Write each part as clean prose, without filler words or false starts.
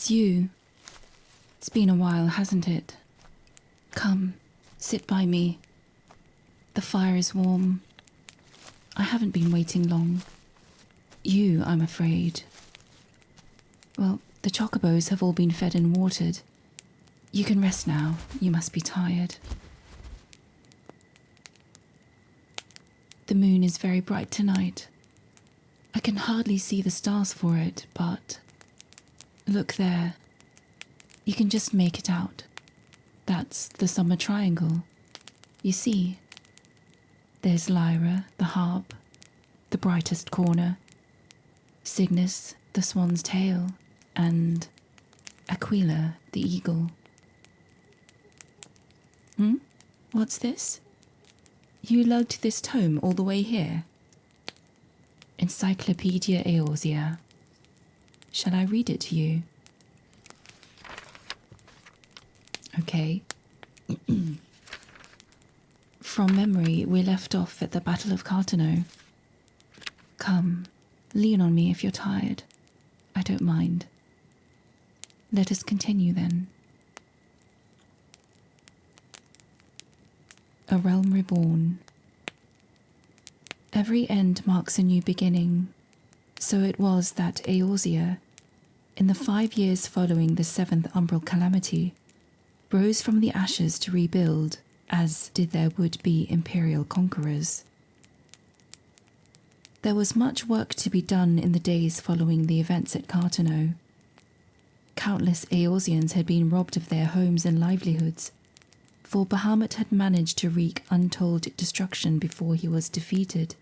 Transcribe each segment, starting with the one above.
It's you. It's been a while, hasn't it? Come, sit by me. The fire is warm. I haven't been waiting long. You, I'm afraid. Well, the chocobos have all been fed and watered. You can rest now. You must be tired. The moon is very bright tonight. I can hardly see the stars for it, but look there. You can just make it out. That's the summer triangle. You see, there's Lyra, the harp, the brightest corner, Cygnus, the swan's tail, and Aquila, the eagle. What's this? You lugged this tome all the way here? Encyclopaedia Eorzea. Shall I read it to you? Okay. From memory, we left off at the Battle of Cartano. Come, lean on me if you're tired. I don't mind. Let us continue then. A Realm Reborn. Every end marks a new beginning. So it was that Eorzea, in the 5 years following the 7th Umbral Calamity, rose from the ashes to rebuild, as did their would-be imperial conquerors. There was much work to be done in the days following the events at Cartano. Countless Eorzeans had been robbed of their homes and livelihoods, for Bahamut had managed to wreak untold destruction before he was defeated.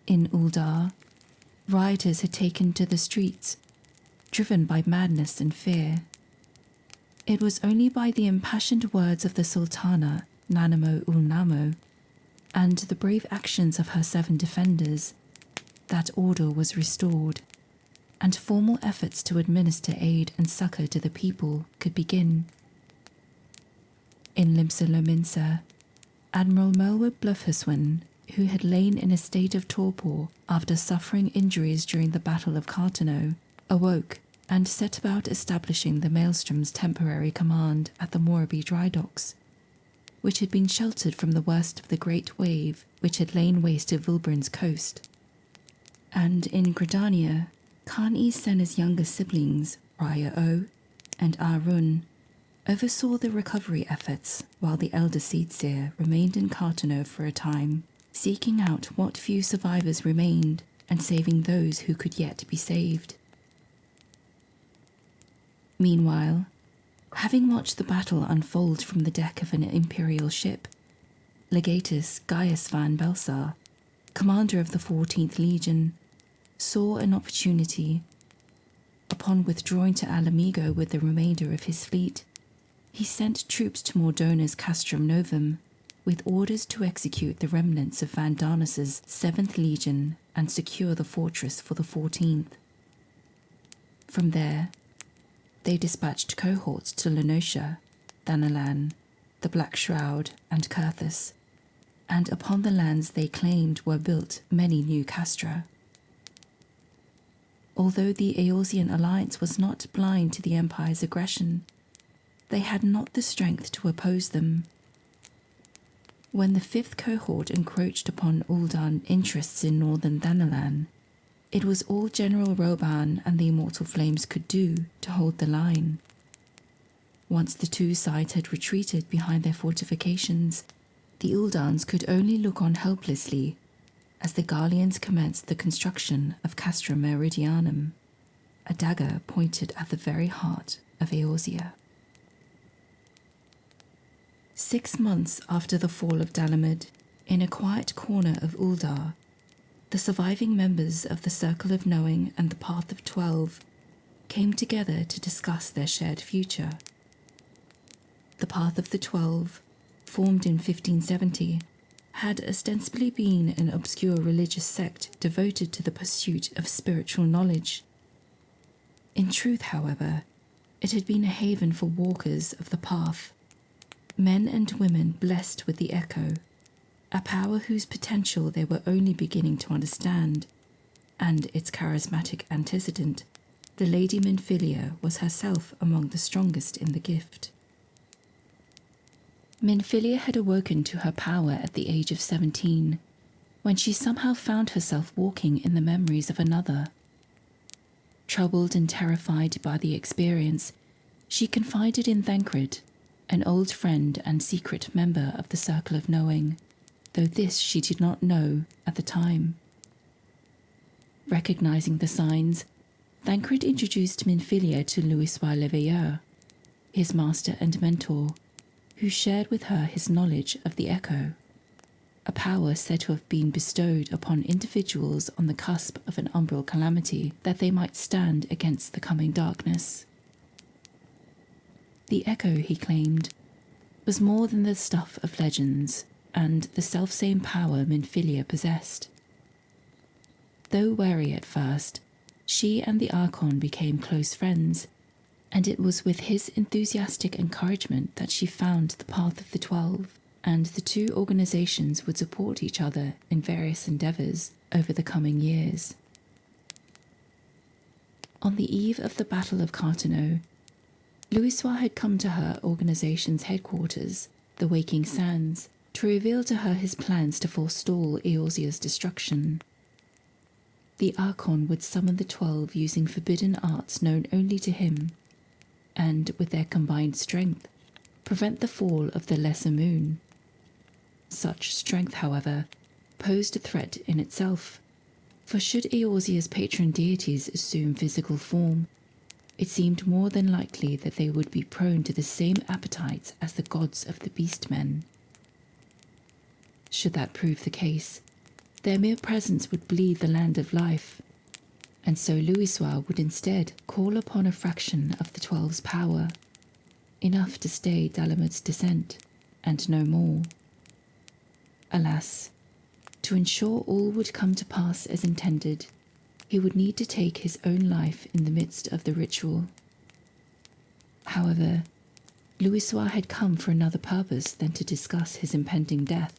In Uldar, rioters had taken to the streets, driven by madness and fear. It was only by the impassioned words of the Sultana, Nanamo Ulnamo, and the brave actions of her 7 defenders that order was restored, and formal efforts to administer aid and succor to the people could begin. In Limsa, Admiral Melwa Blufherswin, who had lain in a state of torpor after suffering injuries during the Battle of Cartano, awoke and set about establishing the Maelstrom's temporary command at the Moraby dry docks, which had been sheltered from the worst of the great wave which had lain waste to Vilbrin's coast. And in Gridania, Khan E Senna's younger siblings, Raya O and Arun, oversaw the recovery efforts while the elder Seedseer remained in Cartano for a time, seeking out what few survivors remained and saving those who could yet be saved. Meanwhile, having watched the battle unfold from the deck of an imperial ship, Legatus Gaius van Belsar, commander of the 14th Legion, saw an opportunity. Upon withdrawing to Alamigo with the remainder of his fleet, he sent troops to Mordona's Castrum Novum, with orders to execute the remnants of Van Darnus's 7th Legion and secure the fortress for the 14th. From there, they dispatched cohorts to Lenosha, Thanalan, the Black Shroud, and Kurthus, and upon the lands they claimed were built many new castra. Although the Eorzean alliance was not blind to the Empire's aggression, they had not the strength to oppose them. When the 5th cohort encroached upon Uldan interests in northern Thanalan, it was all General Roban and the Immortal Flames could do to hold the line. Once the two sides had retreated behind their fortifications, the Uldans could only look on helplessly as the Garleans commenced the construction of Castra Meridianum, a dagger pointed at the very heart of Eorzea. 6 months after the fall of Dalamud, in a quiet corner of Uldar, the surviving members of the Circle of Knowing and the Path of 12 came together to discuss their shared future. The Path of the 12, formed in 1570, had ostensibly been an obscure religious sect devoted to the pursuit of spiritual knowledge. In truth, however, it had been a haven for walkers of the path, men and women blessed with the Echo, a power whose potential they were only beginning to understand, and its charismatic antecedent, the Lady Minfilia was herself among the strongest in the gift. Minfilia had awoken to her power at the age of 17, when she somehow found herself walking in the memories of another. Troubled and terrified by the experience, she confided in Thancred, an old friend and secret member of the Circle of Knowing, though this she did not know at the time. Recognizing the signs, Thancred introduced Minfilia to Louisoix Le Veilleur, his master and mentor, who shared with her his knowledge of the Echo, a power said to have been bestowed upon individuals on the cusp of an umbral calamity that they might stand against the coming darkness. The Echo, he claimed, was more than the stuff of legends and the selfsame power Minfilia possessed. Though wary at first, she and the Archon became close friends, and it was with his enthusiastic encouragement that she found the path of the 12, and the two organizations would support each other in various endeavors over the coming years. On the eve of the Battle of Carteneau, Louisoix had come to her organization's headquarters, the Waking Sands, to reveal to her his plans to forestall Eorzea's destruction. The Archon would summon the 12 using forbidden arts known only to him, and, with their combined strength, prevent the fall of the lesser moon. Such strength, however, posed a threat in itself, for should Eorzea's patron deities assume physical form, it seemed more than likely that they would be prone to the same appetites as the gods of the beastmen. Should that prove the case, their mere presence would bleed the land of life, and so Louisoix would instead call upon a fraction of the 12's power, enough to stay Dalamud's descent, and no more. Alas, to ensure all would come to pass as intended, he would need to take his own life in the midst of the ritual. However, Louisoix had come for another purpose than to discuss his impending death.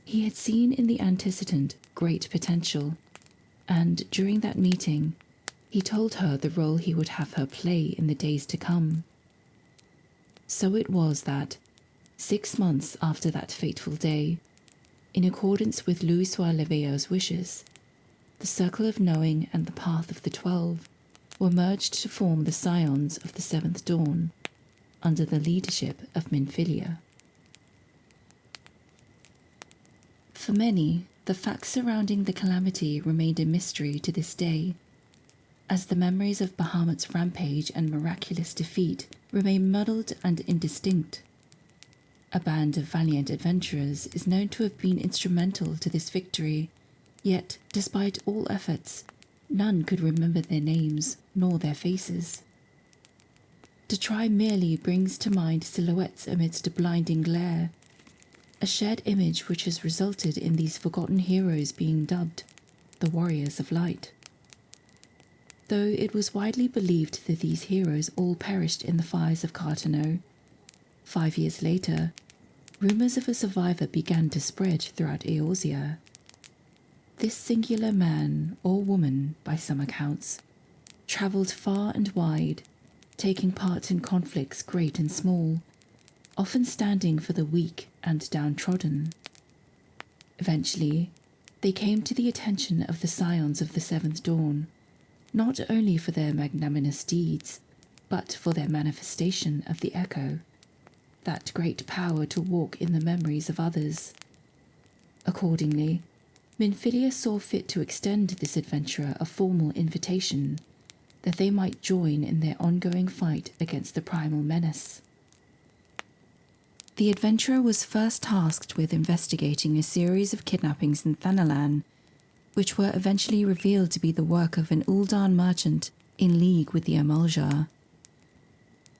He had seen in the antecedent great potential, and during that meeting, he told her the role he would have her play in the days to come. So it was that, 6 months after that fateful day, in accordance with Louisoix Le Veilleur's wishes, the Circle of Knowing and the Path of the 12 were merged to form the Scions of the Seventh Dawn, under the leadership of Minfilia. For many, the facts surrounding the calamity remained a mystery to this day, as the memories of Bahamut's rampage and miraculous defeat remain muddled and indistinct. A band of valiant adventurers is known to have been instrumental to this victory, yet, despite all efforts, none could remember their names nor their faces. To try merely brings to mind silhouettes amidst a blinding glare, a shared image which has resulted in these forgotten heroes being dubbed the Warriors of Light. Though it was widely believed that these heroes all perished in the fires of Carteneau, 5 years later, rumours of a survivor began to spread throughout Eorzea. This singular man, or woman by some accounts, travelled far and wide, taking part in conflicts great and small, often standing for the weak and downtrodden. Eventually, they came to the attention of the Scions of the Seventh Dawn, not only for their magnanimous deeds, but for their manifestation of the Echo, that great power to walk in the memories of others. Accordingly, Minfilia saw fit to extend this adventurer a formal invitation, that they might join in their ongoing fight against the primal menace. The adventurer was first tasked with investigating a series of kidnappings in Thanalan, which were eventually revealed to be the work of an Uldan merchant in league with the Amaljar.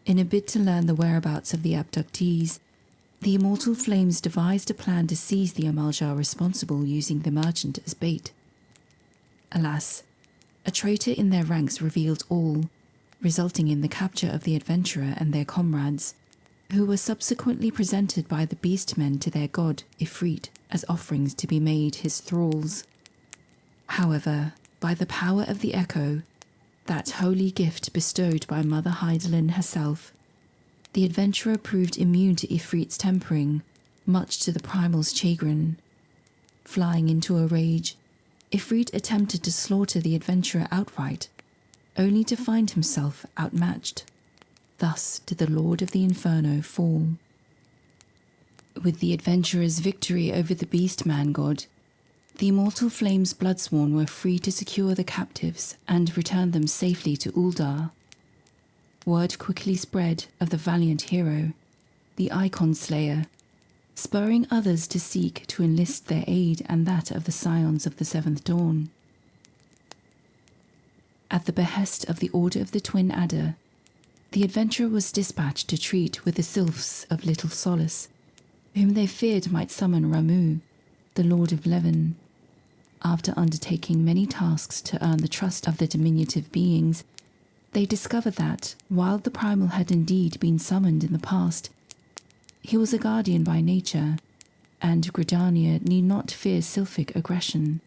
In a bid to learn the whereabouts of the abductees, the Immortal Flames devised a plan to seize the Amaljar responsible using the merchant as bait. Alas, a traitor in their ranks revealed all, resulting in the capture of the adventurer and their comrades, who were subsequently presented by the beastmen to their god, Ifrit, as offerings to be made his thralls. However, by the power of the Echo, that holy gift bestowed by Mother Heidelin herself, the adventurer proved immune to Ifrit's tempering, much to the primal's chagrin. Flying into a rage, Ifrit attempted to slaughter the adventurer outright, only to find himself outmatched. Thus did the Lord of the Inferno fall. With the adventurer's victory over the beast-man god, the immortal flames bloodsworn were free to secure the captives and return them safely to Uldar. Word quickly spread of the valiant hero, the Icon Slayer, spurring others to seek to enlist their aid and that of the Scions of the Seventh Dawn. At the behest of the Order of the Twin Adder, the adventurer was dispatched to treat with the sylphs of Little Solace, whom they feared might summon Ramu, the Lord of Levin. After undertaking many tasks to earn the trust of the diminutive beings, they discovered that, while the primal had indeed been summoned in the past, he was a guardian by nature, and Gridania need not fear sylphic aggression.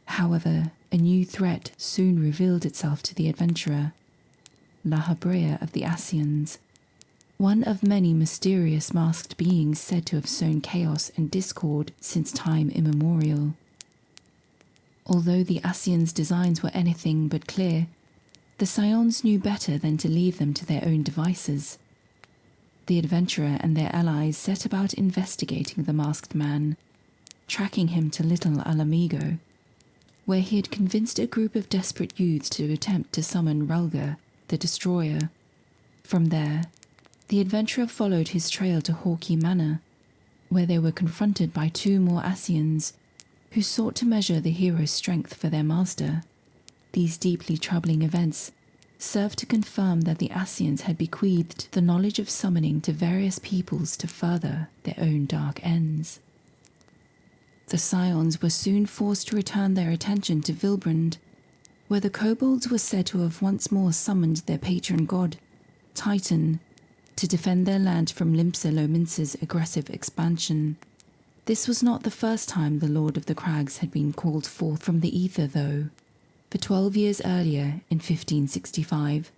However, a new threat soon revealed itself to the adventurer, La Habrea of the Ascians, one of many mysterious masked beings said to have sown chaos and discord since time immemorial. Although the Ascians' designs were anything but clear, the Scions knew better than to leave them to their own devices. The adventurer and their allies set about investigating the masked man, tracking him to Little Alamigo, where he had convinced a group of desperate youths to attempt to summon Rulga, the Destroyer. From there, the adventurer followed his trail to Hawkeye Manor, where they were confronted by two more Ascians, who sought to measure the hero's strength for their master. These deeply troubling events served to confirm that the Ascians had bequeathed the knowledge of summoning to various peoples to further their own dark ends. The Scions were soon forced to return their attention to Vilbrand, where the kobolds were said to have once more summoned their patron god, Titan, to defend their land from Limsa Lominsa's aggressive expansion. This was not the first time the Lord of the Crags had been called forth from the ether, though. For 12 years earlier, in 1565,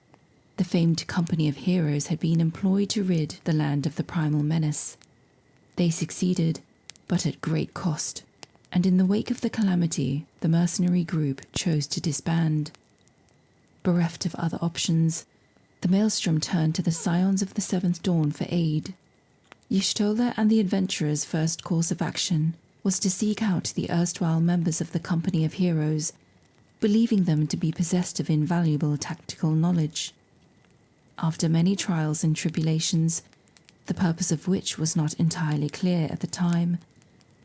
the famed company of heroes had been employed to rid the land of the primal menace. They succeeded, but at great cost, and in the wake of the calamity, the mercenary group chose to disband. Bereft of other options, the Maelstrom turned to the Scions of the Seventh Dawn for aid. Yisselda and the adventurer's first course of action was to seek out the erstwhile members of the company of heroes, believing them to be possessed of invaluable tactical knowledge. After many trials and tribulations, the purpose of which was not entirely clear at the time,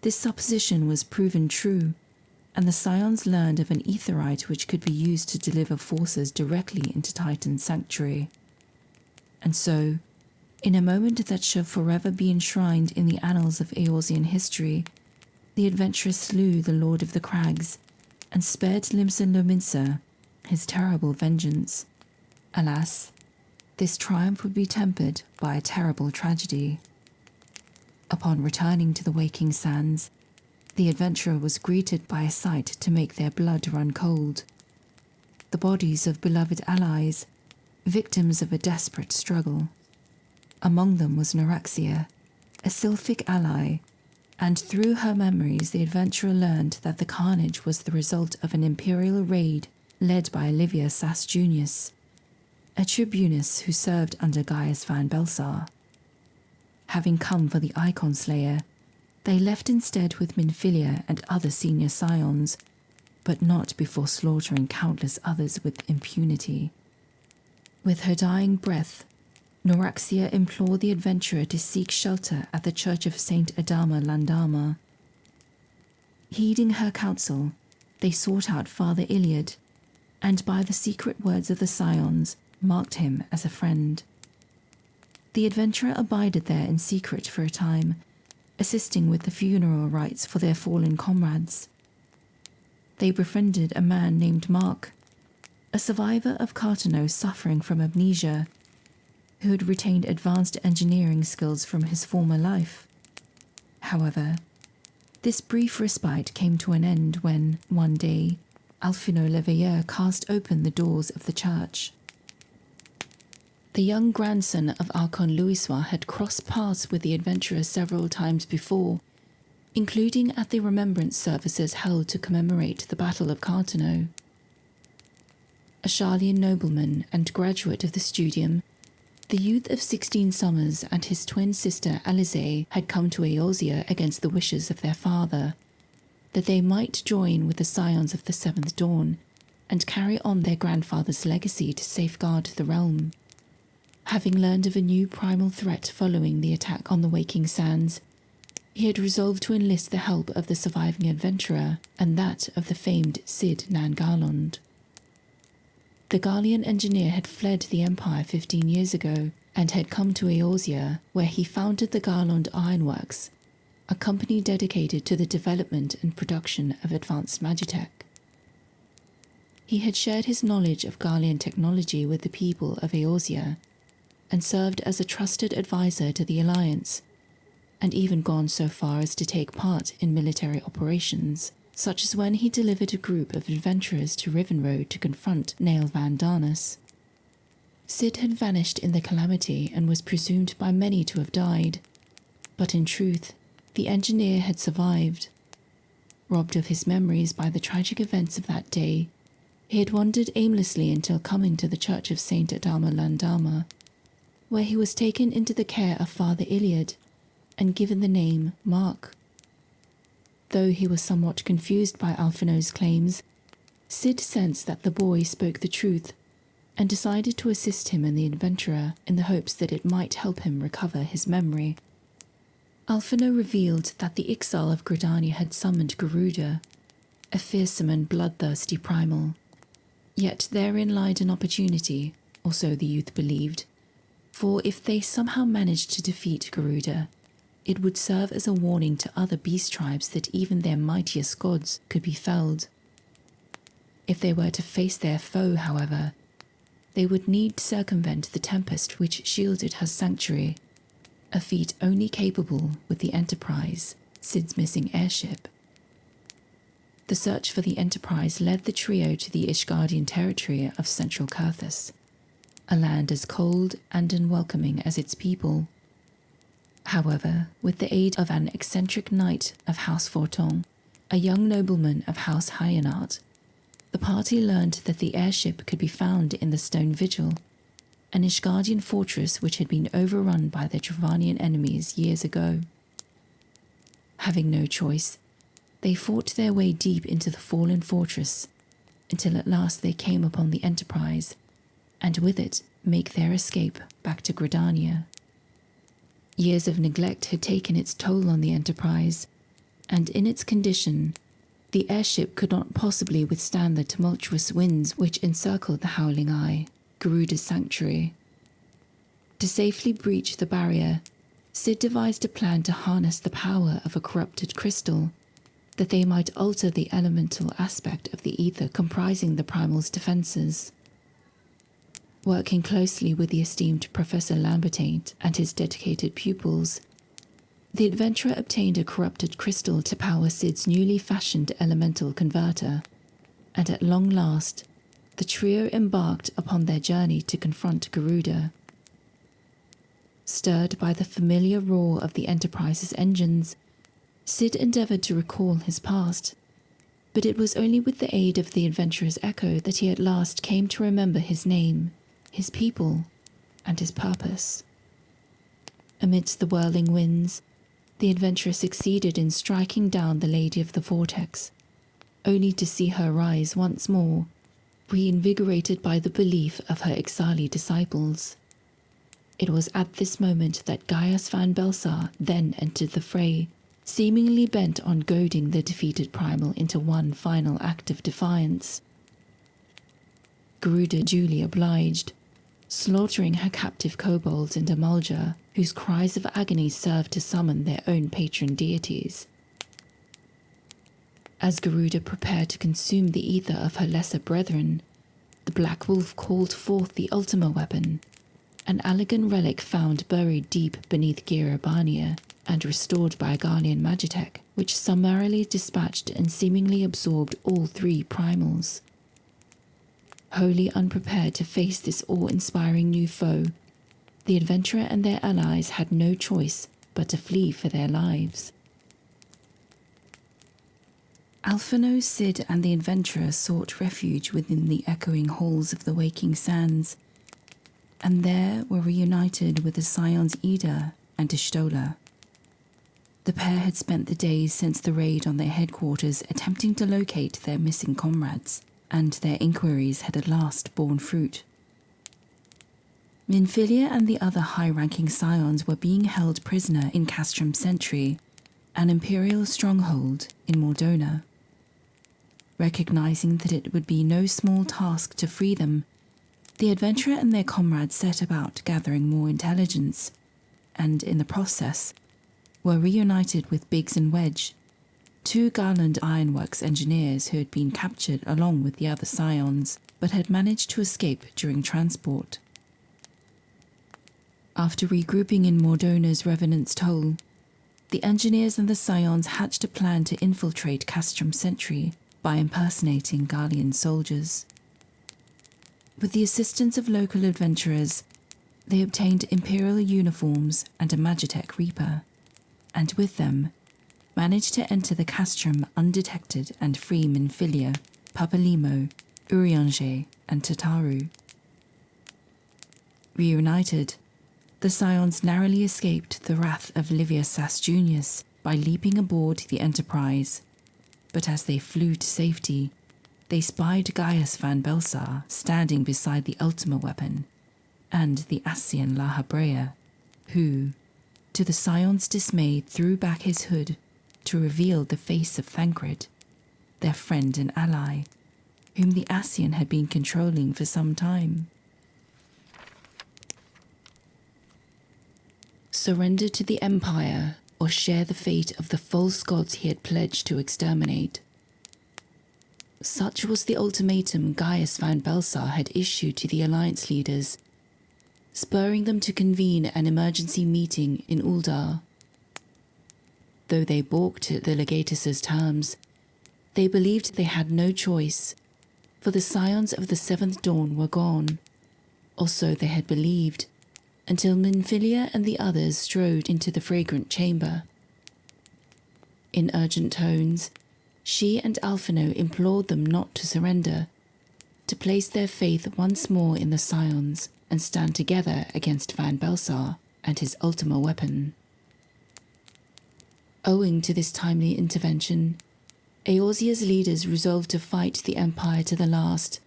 this supposition was proven true, and the Scions learned of an aetherite which could be used to deliver forces directly into Titan's sanctuary. And so, in a moment that shall forever be enshrined in the annals of Eorzean history, the adventurer slew the Lord of the Crags and spared Limsa Lominsa his terrible vengeance. Alas, this triumph would be tempered by a terrible tragedy. Upon returning to the waking sands, the adventurer was greeted by a sight to make their blood run cold. The bodies of beloved allies, victims of a desperate struggle. Among them was Noraxia, a sylphic ally, and through her memories the adventurer learned that the carnage was the result of an imperial raid led by Olivia Sass Junius, a tribunus who served under Gaius Van Belsar. Having come for the Icon Slayer, they left instead with Minfilia and other senior Scions, but not before slaughtering countless others with impunity. With her dying breath, Noraxia implored the adventurer to seek shelter at the Church of Saint Adama Landama. Heeding her counsel, they sought out Father Iliad, and by the secret words of the Scions, marked him as a friend. The adventurer abided there in secret for a time, assisting with the funeral rites for their fallen comrades. They befriended a man named Mark, a survivor of Cartano suffering from amnesia, who had retained advanced engineering skills from his former life. However, this brief respite came to an end when, one day, Alphino Leveilleur cast open the doors of the church. The young grandson of Archon Louisois had crossed paths with the adventurers several times before, including at the remembrance services held to commemorate the Battle of Carteneau. A Charlian nobleman and graduate of the studium, the youth of 16 summers and his twin sister Alizée had come to Eorzea against the wishes of their father, that they might join with the scions of the Seventh Dawn and carry on their grandfather's legacy to safeguard the realm. Having learned of a new primal threat following the attack on the Waking Sands, he had resolved to enlist the help of the surviving adventurer and that of the famed Cid Nan Garlond. The Garlean engineer had fled the Empire 15 years ago and had come to Eorzea, where he founded the Garlond Ironworks, a company dedicated to the development and production of advanced magitech. He had shared his knowledge of Garlean technology with the people of Eorzea and served as a trusted advisor to the Alliance, and even gone so far as to take part in military operations, such as when he delivered a group of adventurers to Rivenroad to confront Nael Van Darnus. Cid had vanished in the calamity and was presumed by many to have died, but in truth, the engineer had survived. Robbed of his memories by the tragic events of that day, he had wandered aimlessly until coming to the church of Saint Adama Landama, where he was taken into the care of Father Iliad and given the name Mark. Though he was somewhat confused by Alphino's claims, Cid sensed that the boy spoke the truth and decided to assist him and the adventurer in the hopes that it might help him recover his memory. Alphino revealed that the exile of Gridania had summoned Garuda, a fearsome and bloodthirsty primal. Yet therein lied an opportunity, or so the youth believed, for if they somehow managed to defeat Garuda, it would serve as a warning to other beast tribes that even their mightiest gods could be felled. If they were to face their foe, however, they would need to circumvent the tempest which shielded her sanctuary, a feat only capable with the Enterprise, Cid's missing airship. The search for the Enterprise led the trio to the Ishgardian territory of Central Kurthus, a land as cold and unwelcoming as its people. However, with the aid of an eccentric knight of House Forton, a young nobleman of House Hyanart, the party learned that the airship could be found in the Stone Vigil, an Ishgardian fortress which had been overrun by their Travanian enemies years ago. Having no choice, they fought their way deep into the fallen fortress, until at last they came upon the Enterprise, and with it make their escape back to Gridania. Years of neglect had taken its toll on the Enterprise, and in its condition, the airship could not possibly withstand the tumultuous winds which encircled the Howling Eye, Garuda's sanctuary. To safely breach the barrier, Cid devised a plan to harness the power of a corrupted crystal, that they might alter the elemental aspect of the ether comprising the primal's defenses. Working closely with the esteemed Professor Lambertaint and his dedicated pupils, the adventurer obtained a corrupted crystal to power Cid's newly fashioned elemental converter, and at long last, the trio embarked upon their journey to confront Garuda. Stirred by the familiar roar of the Enterprise's engines, Cid endeavoured to recall his past, but it was only with the aid of the adventurer's echo that he at last came to remember his name, his people, and his purpose. Amidst the whirling winds, the adventurer succeeded in striking down the Lady of the Vortex, only to see her rise once more, reinvigorated by the belief of her Ixali disciples. It was at this moment that Gaius Van Belsar then entered the fray, seemingly bent on goading the defeated primal into one final act of defiance. Garuda duly obliged, slaughtering her captive kobolds and Amalja, whose cries of agony served to summon their own patron deities. As Garuda prepared to consume the ether of her lesser brethren, the Black Wolf called forth the Ultima weapon, an Allagan relic found buried deep beneath Gira Bania and restored by a Garlean Magitech, which summarily dispatched and seemingly absorbed all three primals. Wholly unprepared to face this awe-inspiring new foe, the adventurer and their allies had no choice but to flee for their lives. Alphino, Cid, and the adventurer sought refuge within the echoing halls of the Waking Sands, and there were reunited with the scions Ida and Yisselda. The pair had spent the days since the raid on their headquarters attempting to locate their missing comrades, and their inquiries had at last borne fruit. Minfilia and the other high-ranking scions were being held prisoner in Castrum Sentry, an imperial stronghold in Mordona. Recognizing that it would be no small task to free them, the adventurer and their comrades set about gathering more intelligence, and in the process were reunited with Biggs and Wedge, two Garland Ironworks engineers who had been captured along with the other scions, but had managed to escape during transport. After regrouping in Mordona's Revenant's Toll, the engineers and the scions hatched a plan to infiltrate Castrum Sentry by impersonating Garlean soldiers. With the assistance of local adventurers, they obtained imperial uniforms and a Magitech Reaper, and with them managed to enter the Castrum undetected and free Minfilia, Papalimo, Urianger, and Tataru. Reunited, the scions narrowly escaped the wrath of Livius Sas Junius by leaping aboard the Enterprise, but as they flew to safety, they spied Gaius Van Belsar standing beside the Ultima weapon, and the Asian La Habrea, who, to the scions' dismay, threw back his hood to reveal the face of Thancred, their friend and ally, whom the Asian had been controlling for some time. Surrender to the Empire, or share the fate of the false gods he had pledged to exterminate. Such was the ultimatum Gaius Van Belsar had issued to the Alliance leaders, spurring them to convene an emergency meeting in Uldar. Though they balked at the legatus's terms, they believed they had no choice, for the scions of the Seventh Dawn were gone, or so they had believed, until Minfilia and the others strode into the fragrant chamber. In urgent tones, she and Alphino implored them not to surrender, to place their faith once more in the scions and stand together against Van Belsar and his Ultima weapon. Owing to this timely intervention, Eorzea's leaders resolved to fight the Empire to the last,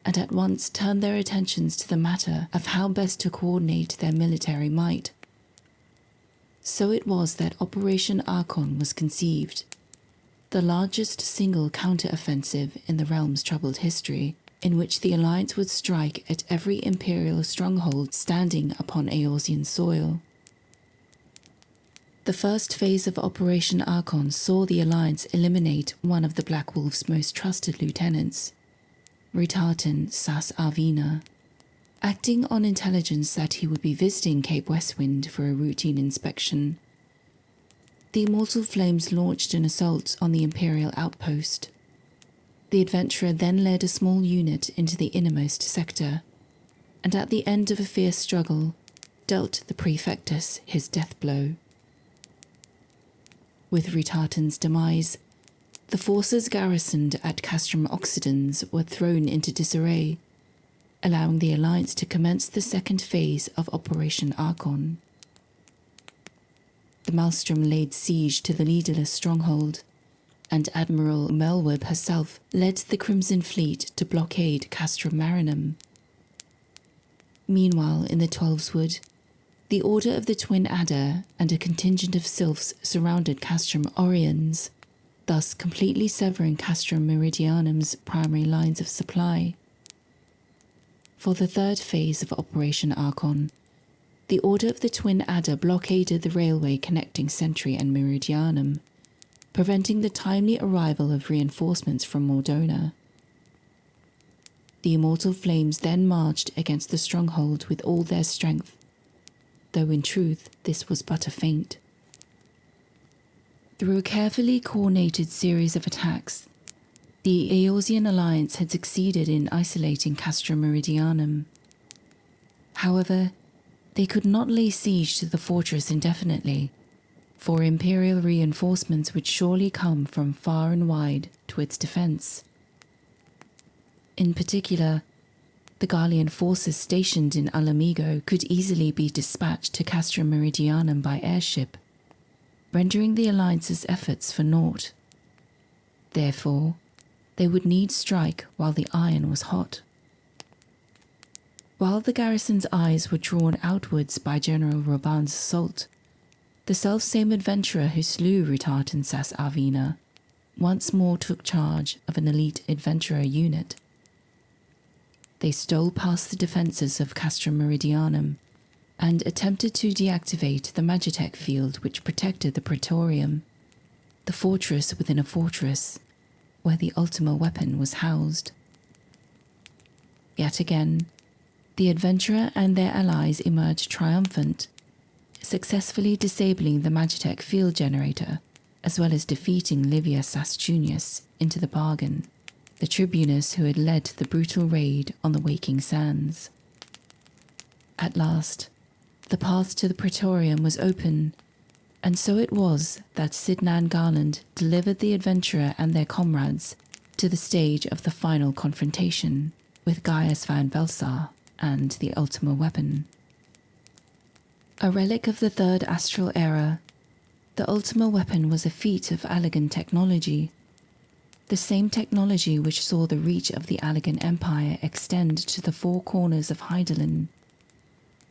and at once turned their attentions to the matter of how best to coordinate their military might. So it was that Operation Archon was conceived, the largest single counter-offensive in the realm's troubled history, in which the Alliance would strike at every Imperial stronghold standing upon Eorzean soil. The first phase of Operation Archon saw the Alliance eliminate one of the Black Wolf's most trusted lieutenants, Ritartan Sas Arvina, acting on intelligence that he would be visiting Cape Westwind for a routine inspection. The Immortal Flames launched an assault on the Imperial outpost. The adventurer then led a small unit into the innermost sector, and at the end of a fierce struggle, dealt the Prefectus his death blow. With Ritartan's demise, the forces garrisoned at Castrum Occidens were thrown into disarray, allowing the Alliance to commence the second phase of Operation Archon. The Maelstrom laid siege to the leaderless stronghold, and Admiral Melweb herself led the Crimson Fleet to blockade Castrum Marinum. Meanwhile, in the Twelveswood, the Order of the Twin Adder and a contingent of sylphs surrounded Castrum Oriens, thus completely severing Castrum Meridianum's primary lines of supply. For the third phase of Operation Archon, the Order of the Twin Adder blockaded the railway connecting Sentry and Meridianum, preventing the timely arrival of reinforcements from Mordona. The Immortal Flames then marched against the stronghold with all their strength, though in truth this was but a feint. Through a carefully coordinated series of attacks, the Eorzean alliance had succeeded in isolating Castra Meridianum. However, they could not lay siege to the fortress indefinitely, for Imperial reinforcements would surely come from far and wide to its defense. In particular, the Garlean forces stationed in Alamigo could easily be dispatched to Castra Meridianum by airship, rendering the Alliance's efforts for naught. Therefore, they would need strike while the iron was hot. While the garrison's eyes were drawn outwards by General Roban's assault, the self-same adventurer who slew Rutat and Sas Arvina once more took charge of an elite adventurer unit. They stole past the defences of Castra Meridianum and attempted to deactivate the Magitech field which protected the Praetorium, the fortress within a fortress, where the Ultima weapon was housed. Yet again, the adventurer and their allies emerged triumphant, successfully disabling the Magitech field generator, as well as defeating Livia Sastunius into the bargain, the tribunus who had led the brutal raid on the Waking Sands. At last, the path to the Praetorium was open, and so it was that Sidnan Garland delivered the adventurer and their comrades to the stage of the final confrontation with Gaius van Belsar and the Ultima weapon. A relic of the Third Astral Era, the Ultima weapon was a feat of Allagan technology, the same technology which saw the reach of the Allagan Empire extend to the four corners of Hydaelyn.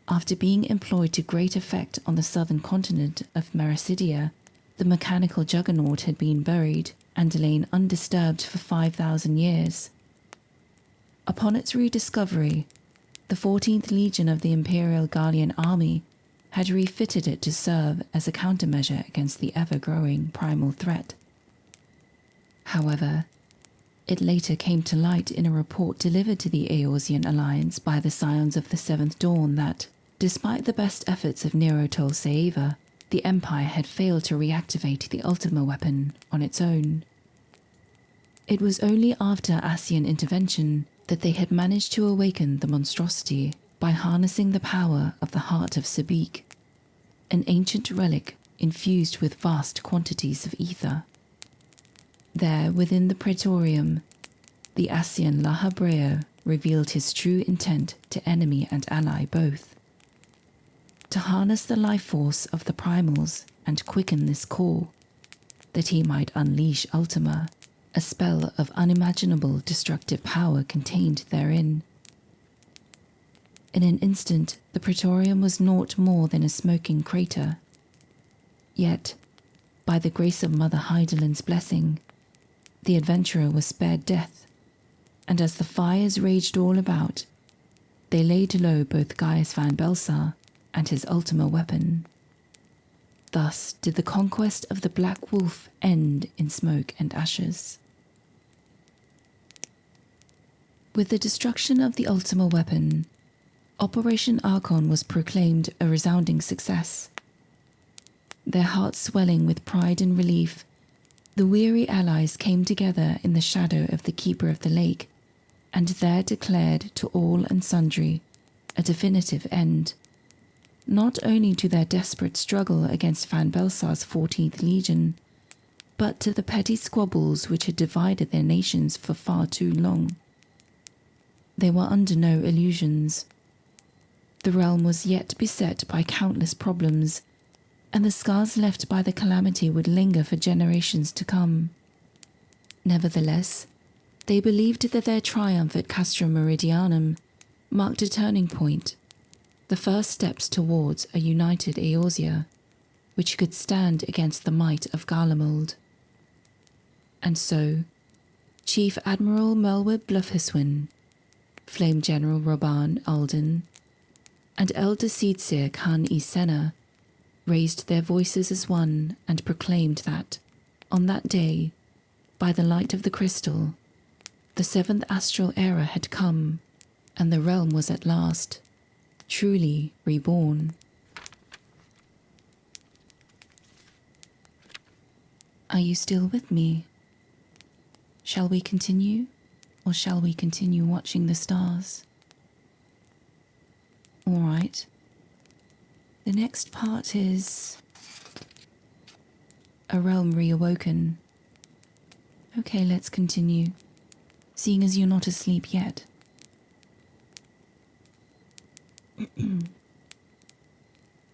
After being employed to great effect on the southern continent of Mericidia, the mechanical juggernaut had been buried and lain undisturbed for 5,000 years. Upon its rediscovery, the 14th Legion of the Imperial Garlean Army had refitted it to serve as a countermeasure against the ever-growing primal threat. However, it later came to light in a report delivered to the Eorzean Alliance by the Scions of the Seventh Dawn that, despite the best efforts of Nero Tolsaeva, the Empire had failed to reactivate the Ultima weapon on its own. It was only after Ascian intervention that they had managed to awaken the monstrosity by harnessing the power of the Heart of Sabik, an ancient relic infused with vast quantities of ether. There, within the Praetorium, the Ascian La Habrea revealed his true intent to enemy and ally both. To harness the life force of the primals and quicken this core, that he might unleash Ultima, a spell of unimaginable destructive power contained therein. In an instant, the Praetorium was naught more than a smoking crater. Yet, by the grace of Mother Hydaelyn's blessing, the adventurer was spared death, and as the fires raged all about, they laid low both Gaius van Belsar and his Ultima weapon. Thus did the conquest of the Black Wolf end in smoke and ashes. With the destruction of the Ultima weapon, Operation Archon was proclaimed a resounding success. Their hearts swelling with pride and relief, the weary allies came together in the shadow of the Keeper of the Lake, and there declared to all and sundry a definitive end, not only to their desperate struggle against Van Belsar's 14th Legion, but to the petty squabbles which had divided their nations for far too long. They were under no illusions. The realm was yet beset by countless problems, and the scars left by the calamity would linger for generations to come. Nevertheless, they believed that their triumph at Castra Meridianum marked a turning point, the first steps towards a united Eorzea, which could stand against the might of Garlemald. And so, Chief Admiral Melweb Blufhiswin, Flame General Roban Alden, and Elder Seedseer Khan Isena raised their voices as one and proclaimed that, on that day, by the light of the crystal, the seventh astral era had come, and the realm was at last truly reborn. Are you still with me? Shall we continue, or shall we continue watching the stars? All right. The next part is a Realm Reawoken. Okay, let's continue, seeing as you're not asleep yet.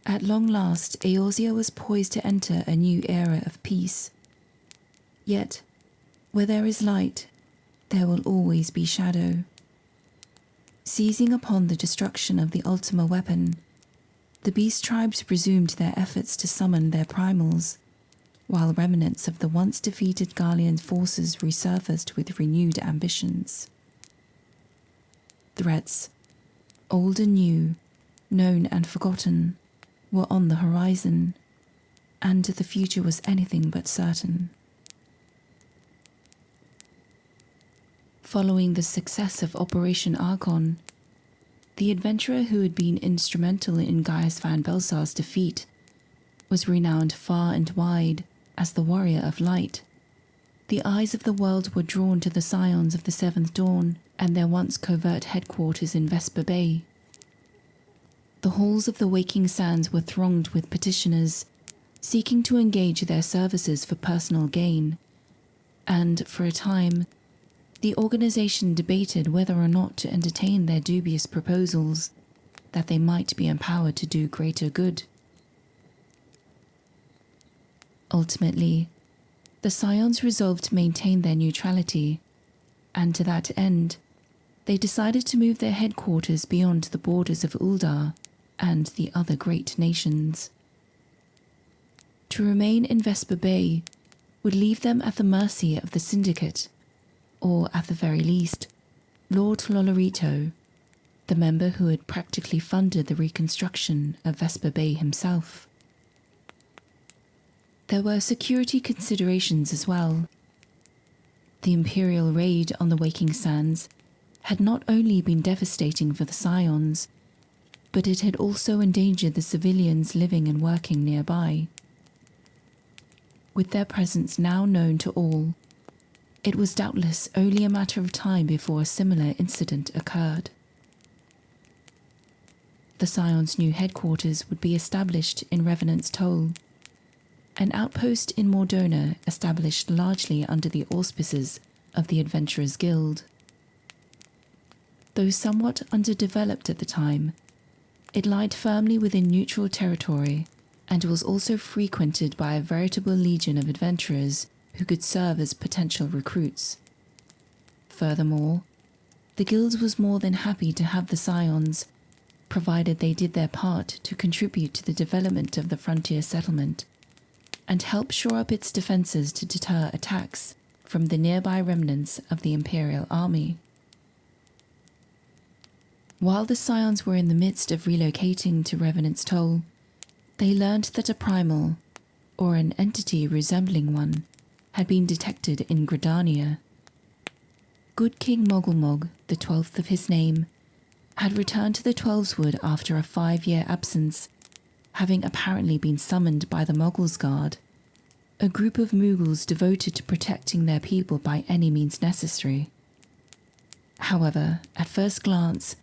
At long last, Eorzea was poised to enter a new era of peace. Yet, where there is light, there will always be shadow. Seizing upon the destruction of the Ultima weapon, the beast tribes resumed their efforts to summon their primals, while remnants of the once defeated Garlean forces resurfaced with renewed ambitions. Threats, old and new, known and forgotten, were on the horizon, and the future was anything but certain. Following the success of Operation Archon, the adventurer who had been instrumental in Gaius Van Belsar's defeat was renowned far and wide as the Warrior of Light. The eyes of the world were drawn to the Scions of the Seventh Dawn and their once covert headquarters in Vesper Bay. The halls of the Waking Sands were thronged with petitioners seeking to engage their services for personal gain, and for a time, the organization debated whether or not to entertain their dubious proposals, that they might be empowered to do greater good. Ultimately, the Scions resolved to maintain their neutrality, and to that end, they decided to move their headquarters beyond the borders of Uldar and the other great nations. To remain in Vesper Bay would leave them at the mercy of the Syndicate, or at the very least, Lord Lolorito, the member who had practically funded the reconstruction of Vesper Bay himself. There were security considerations as well. The Imperial raid on the Waking Sands had not only been devastating for the Scions, but it had also endangered the civilians living and working nearby. With their presence now known to all, it was doubtless only a matter of time before a similar incident occurred. The Scions' new headquarters would be established in Revenant's Toll, an outpost in Mordona established largely under the auspices of the Adventurers Guild. Though somewhat underdeveloped at the time, it lied firmly within neutral territory and was also frequented by a veritable legion of adventurers who could serve as potential recruits. Furthermore, the Guild was more than happy to have the Scions, provided they did their part to contribute to the development of the frontier settlement and help shore up its defences to deter attacks from the nearby remnants of the Imperial army. While the Scions were in the midst of relocating to Revenant's Toll, they learned that a primal, or an entity resembling one, had been detected in Gridania. Good King Mogglemog, the 12th of his name, had returned to the Twelveswood after a 5-year absence, having apparently been summoned by the Moggles Guard, a group of Moogles devoted to protecting their people by any means necessary. However, at first glance,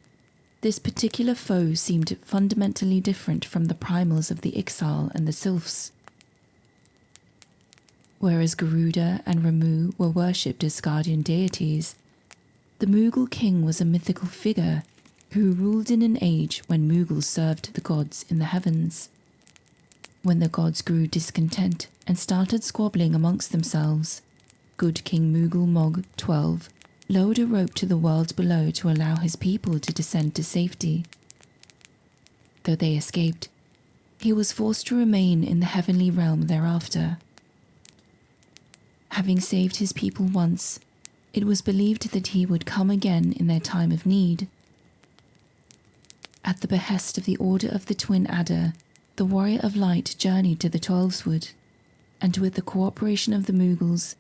this particular foe seemed fundamentally different from the primals of the Ixal and the Sylphs. Whereas Garuda and Ramu were worshipped as guardian deities, the Moogle King was a mythical figure who ruled in an age when Moogles served the gods in the heavens. When the gods grew discontent and started squabbling amongst themselves, good King Moogle Mog 12 lowered a rope to the world below to allow his people to descend to safety. Though they escaped, he was forced to remain in the heavenly realm thereafter. Having saved his people once, it was believed that he would come again in their time of need. At the behest of the Order of the Twin Adder, the Warrior of Light journeyed to the Twelveswood, and with the cooperation of the Moogles,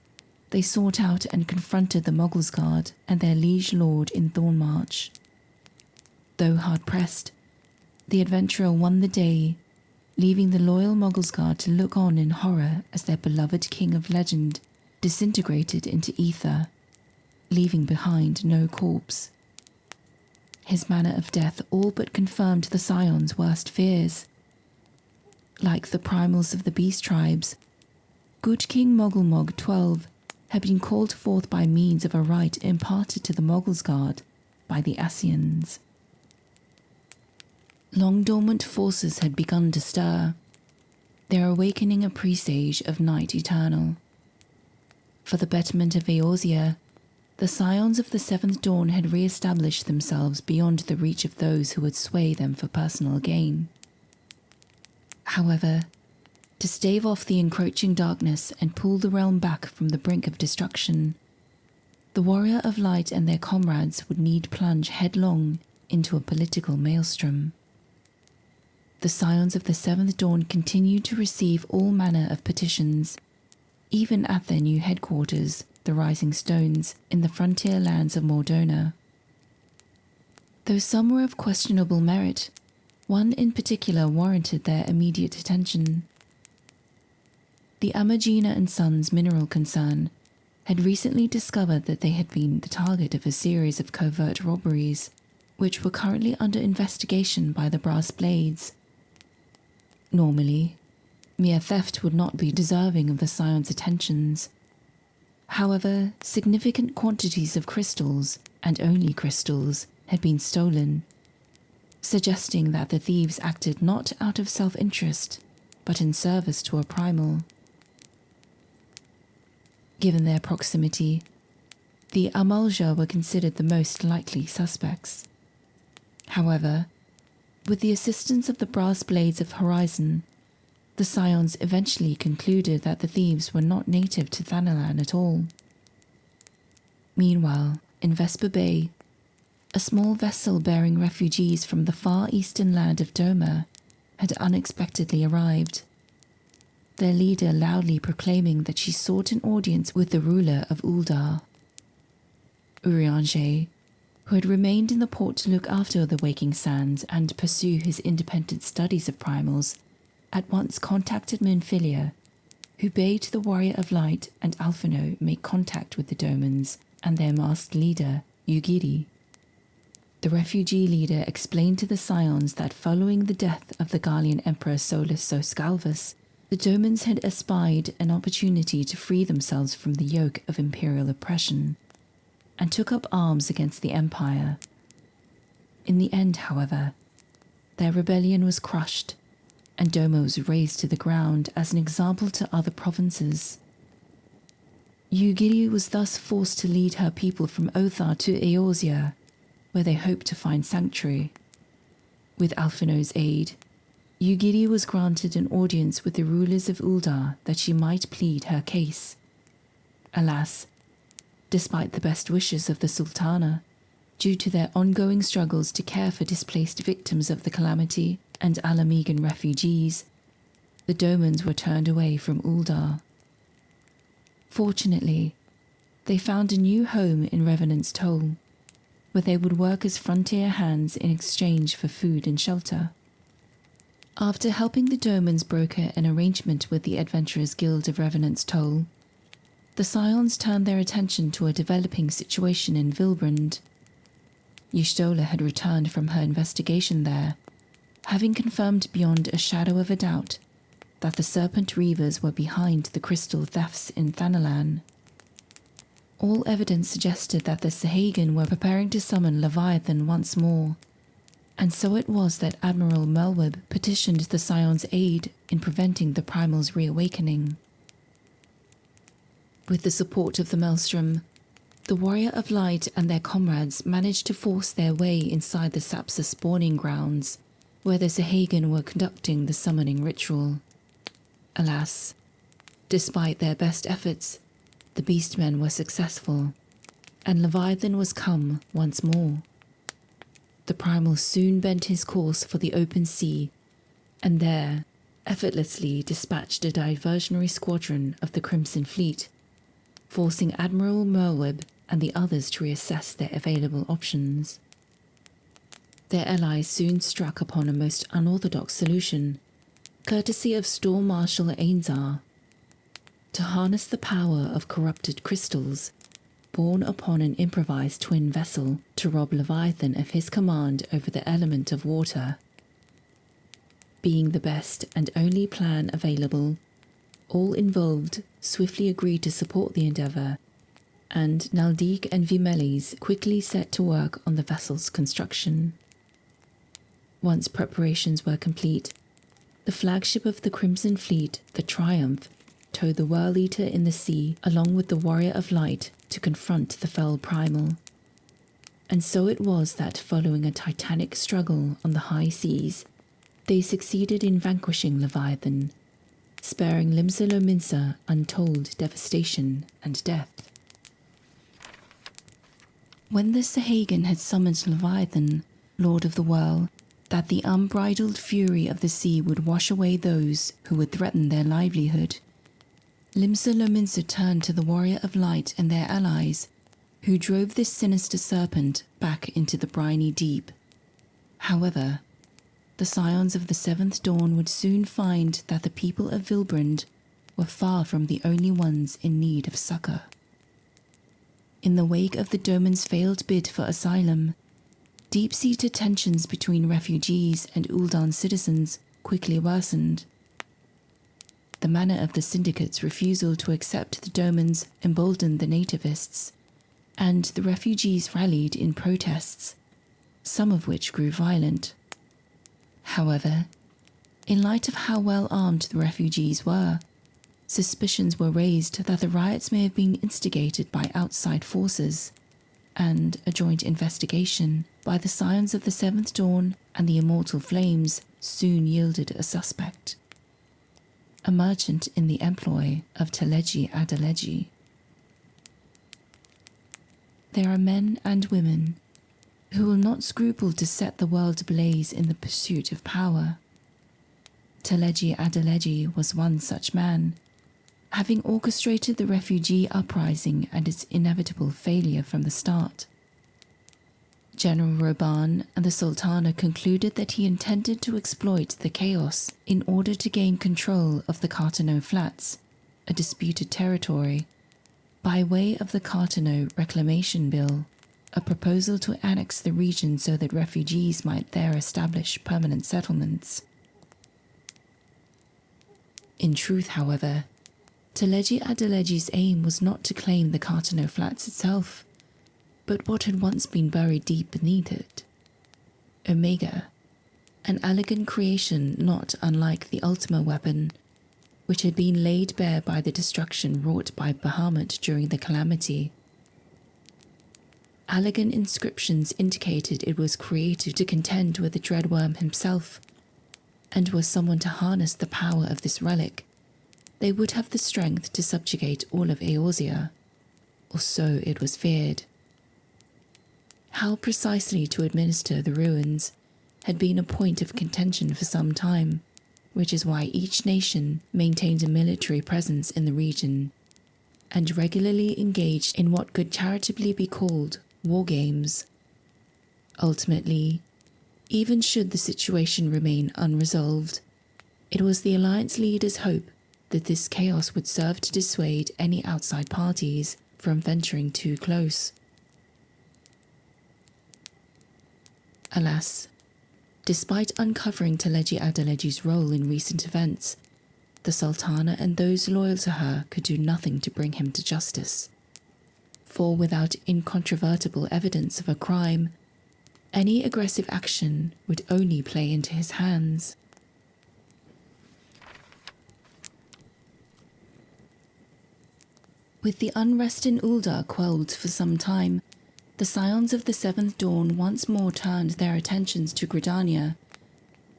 they sought out and confronted the Moggles Guard and their liege lord in Thornmarch. Though hard-pressed, the adventurer won the day, leaving the loyal Mogglesguard to look on in horror as their beloved king of legend disintegrated into ether, leaving behind no corpse. His manner of death all but confirmed the Scion's worst fears. Like the primals of the beast tribes, good King Mogglemog XII had been called forth by means of a rite imparted to the Mogglesguard by the Ascians. Long-dormant forces had begun to stir, their awakening a presage of night eternal. For the betterment of Eorzea, the Scions of the Seventh Dawn had re-established themselves beyond the reach of those who would sway them for personal gain. However, to stave off the encroaching darkness and pull the realm back from the brink of destruction, the Warrior of Light and their comrades would need plunge headlong into a political maelstrom. The Scions of the Seventh Dawn continued to receive all manner of petitions, even at their new headquarters, the Rising Stones, in the frontier lands of Mordona. Though some were of questionable merit, one in particular warranted their immediate attention. The Amagina and Sons mineral concern had recently discovered that they had been the target of a series of covert robberies, which were currently under investigation by the Brass Blades. Normally, mere theft would not be deserving of the Scion's attentions. However, significant quantities of crystals, and only crystals, had been stolen, suggesting that the thieves acted not out of self-interest, but in service to a primal. Given their proximity, the Amalja were considered the most likely suspects. However, with the assistance of the Brass Blades of Horizon, the Scions eventually concluded that the thieves were not native to Thanalan at all. Meanwhile, in Vesper Bay, a small vessel bearing refugees from the far eastern land of Doma had unexpectedly arrived, their leader loudly proclaiming that she sought an audience with the ruler of Uldar. Urianger, who had remained in the port to look after the Waking Sands and pursue his independent studies of primals, at once contacted Minfilia, who bade the Warrior of Light and Alphino make contact with the Domans and their masked leader, Ugiri. The refugee leader explained to the Scions that following the death of the Garlean Emperor Solus Soscalvus, the Domans had espied an opportunity to free themselves from the yoke of imperial oppression, and took up arms against the Empire. In the end, however, their rebellion was crushed, and Doma was razed to the ground as an example to other provinces. Ugiri was thus forced to lead her people from Othar to Eorzea, where they hoped to find sanctuary. With Alphino's aid, Ugiri was granted an audience with the rulers of Uldar that she might plead her case. Alas, despite the best wishes of the Sultana, due to their ongoing struggles to care for displaced victims of the calamity and Alamegan refugees, the Domans were turned away from Uldar. Fortunately, they found a new home in Revenant's Toll, where they would work as frontier hands in exchange for food and shelter. After helping the Domans broker an arrangement with the Adventurers Guild of Revenant's Toll, the Scions turned their attention to a developing situation in Vilbrand. Yisselda had returned from her investigation there, having confirmed beyond a shadow of a doubt that the Serpent Reavers were behind the crystal thefts in Thanalan. All evidence suggested that the Sahagan were preparing to summon Leviathan once more, and so it was that Admiral Melweb petitioned the Scion's aid in preventing the Primal's reawakening. With the support of the Maelstrom, the Warrior of Light and their comrades managed to force their way inside the Sapsa spawning grounds, where the Sahagan were conducting the summoning ritual. Alas, despite their best efforts, the Beastmen were successful, and Leviathan was come once more. The Primal soon bent his course for the open sea, and there effortlessly dispatched a diversionary squadron of the Crimson Fleet, forcing Admiral Merweb and the others to reassess their available options. Their allies soon struck upon a most unorthodox solution, courtesy of Storm Marshal Ainzar, to harness the power of corrupted crystals, borne upon an improvised twin vessel to rob Leviathan of his command over the element of water. Being the best and only plan available, all involved swiftly agreed to support the endeavour, and Naldik and Vimelis quickly set to work on the vessel's construction. Once preparations were complete, the flagship of the Crimson Fleet, the Triumph, towed the Whirl-Eater in the sea along with the Warrior of Light to confront the fell primal. And so it was that, following a titanic struggle on the high seas, they succeeded in vanquishing Leviathan, sparing Limsa untold devastation and death. When the Sahagan had summoned Leviathan, Lord of the Whirl, that the unbridled fury of the sea would wash away those who would threaten their livelihood, Limsa turned to the Warrior of Light and their allies, who drove this sinister serpent back into the briny deep. However, the scions of the Seventh Dawn would soon find that the people of Vilbrand were far from the only ones in need of succor. In the wake of the Doman's failed bid for asylum, deep-seated tensions between refugees and Ul'dan citizens quickly worsened. The manner of the Syndicate's refusal to accept the Domans emboldened the nativists, and the refugees rallied in protests, some of which grew violent. However, in light of how well armed the refugees were, suspicions were raised that the riots may have been instigated by outside forces, and a joint investigation by the Scions of the Seventh Dawn and the Immortal Flames soon yielded a suspect, a merchant in the employ of Teleji Adeleji. There are men and women who will not scruple to set the world ablaze in the pursuit of power. Teleji Adeleji was one such man, having orchestrated the refugee uprising and its inevitable failure from the start. General Roban and the Sultana concluded that he intended to exploit the chaos in order to gain control of the Cartano Flats, a disputed territory, by way of the Cartano Reclamation Bill, a proposal to annex the region so that refugees might there establish permanent settlements. In truth, however, Teleji Adeleji's aim was not to claim the Cartano Flats itself, but what had once been buried deep beneath it. Omega, an elegant creation not unlike the Ultima weapon, which had been laid bare by the destruction wrought by Bahamut during the Calamity. Elegant inscriptions indicated it was created to contend with the Dreadworm himself, and were someone to harness the power of this relic, they would have the strength to subjugate all of Eorzea, or so it was feared. How precisely to administer the ruins had been a point of contention for some time, which is why each nation maintained a military presence in the region, and regularly engaged in what could charitably be called war games. Ultimately, even should the situation remain unresolved, it was the Alliance leaders' hope that this chaos would serve to dissuade any outside parties from venturing too close. Alas, despite uncovering Teleji Adeleji's role in recent events, the Sultana and those loyal to her could do nothing to bring him to justice. For without incontrovertible evidence of a crime, any aggressive action would only play into his hands. With the unrest in Ul'dah quelled for some time, the Scions of the Seventh Dawn once more turned their attentions to Gridania,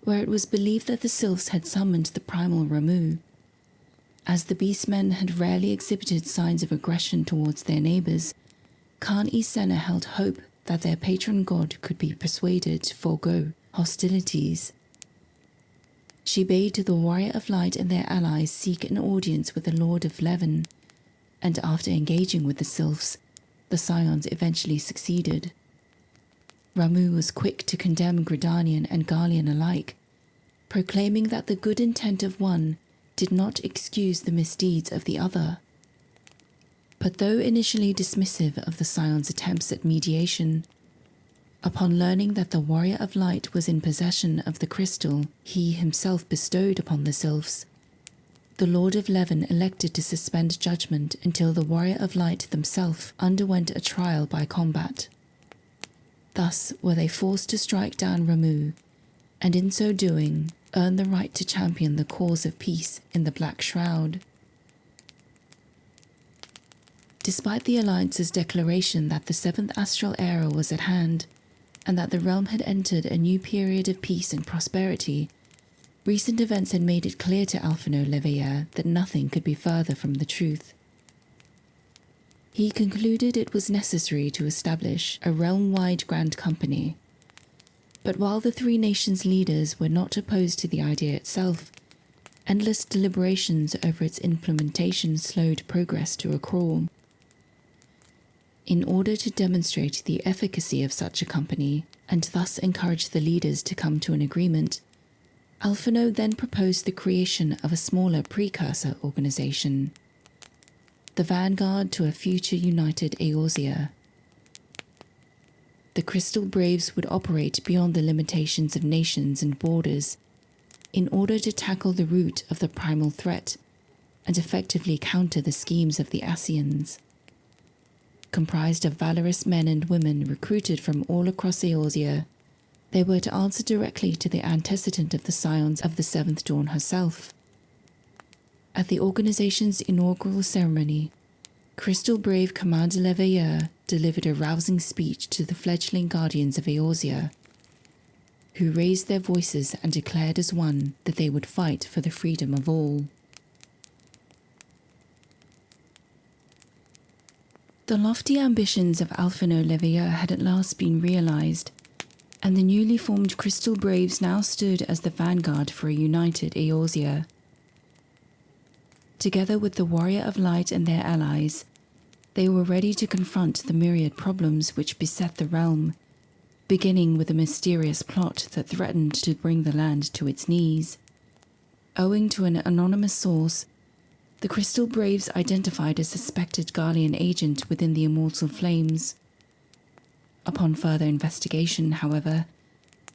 where it was believed that the Sylphs had summoned the primal Ramu. As the Beastmen had rarely exhibited signs of aggression towards their neighbours, Khan Isena held hope that their patron god could be persuaded to forego hostilities. She bade the Warrior of Light and their allies seek an audience with the Lord of Leven, and after engaging with the Sylphs, the Scions eventually succeeded. Ramu was quick to condemn Gridanian and Garlean alike, proclaiming that the good intent of one did not excuse the misdeeds of the other. But though initially dismissive of the Scion's attempts at mediation, upon learning that the Warrior of Light was in possession of the crystal he himself bestowed upon the sylphs, the Lord of Leven elected to suspend judgment until the Warrior of Light themselves underwent a trial by combat. Thus were they forced to strike down Ramu, and in so doing earn the right to champion the cause of peace in the Black Shroud. Despite the Alliance's declaration that the 7th Astral Era was at hand, and that the realm had entered a new period of peace and prosperity, recent events had made it clear to Alphino Leveilleur that nothing could be further from the truth. He concluded it was necessary to establish a realm-wide Grand Company. But while the three nations' leaders were not opposed to the idea itself, endless deliberations over its implementation slowed progress to a crawl. In order to demonstrate the efficacy of such a company, and thus encourage the leaders to come to an agreement, Alphino then proposed the creation of a smaller precursor organization, the vanguard to a future united Eorzea. The Crystal Braves would operate beyond the limitations of nations and borders in order to tackle the root of the primal threat and effectively counter the schemes of the Ascians. Comprised of valorous men and women recruited from all across Eorzea, they were to answer directly to the antecedent of the Scions of the Seventh Dawn herself. At the organization's inaugural ceremony, Crystal Brave Commander Leveilleur delivered a rousing speech to the fledgling guardians of Eorzea, who raised their voices and declared as one that they would fight for the freedom of all. The lofty ambitions of Alphino Leveilleur had at last been realized, and the newly formed Crystal Braves now stood as the vanguard for a united Eorzea. Together with the Warrior of Light and their allies, they were ready to confront the myriad problems which beset the realm, beginning with a mysterious plot that threatened to bring the land to its knees. Owing to an anonymous source, the Crystal Braves identified a suspected Garlean agent within the Immortal Flames. Upon further investigation, however,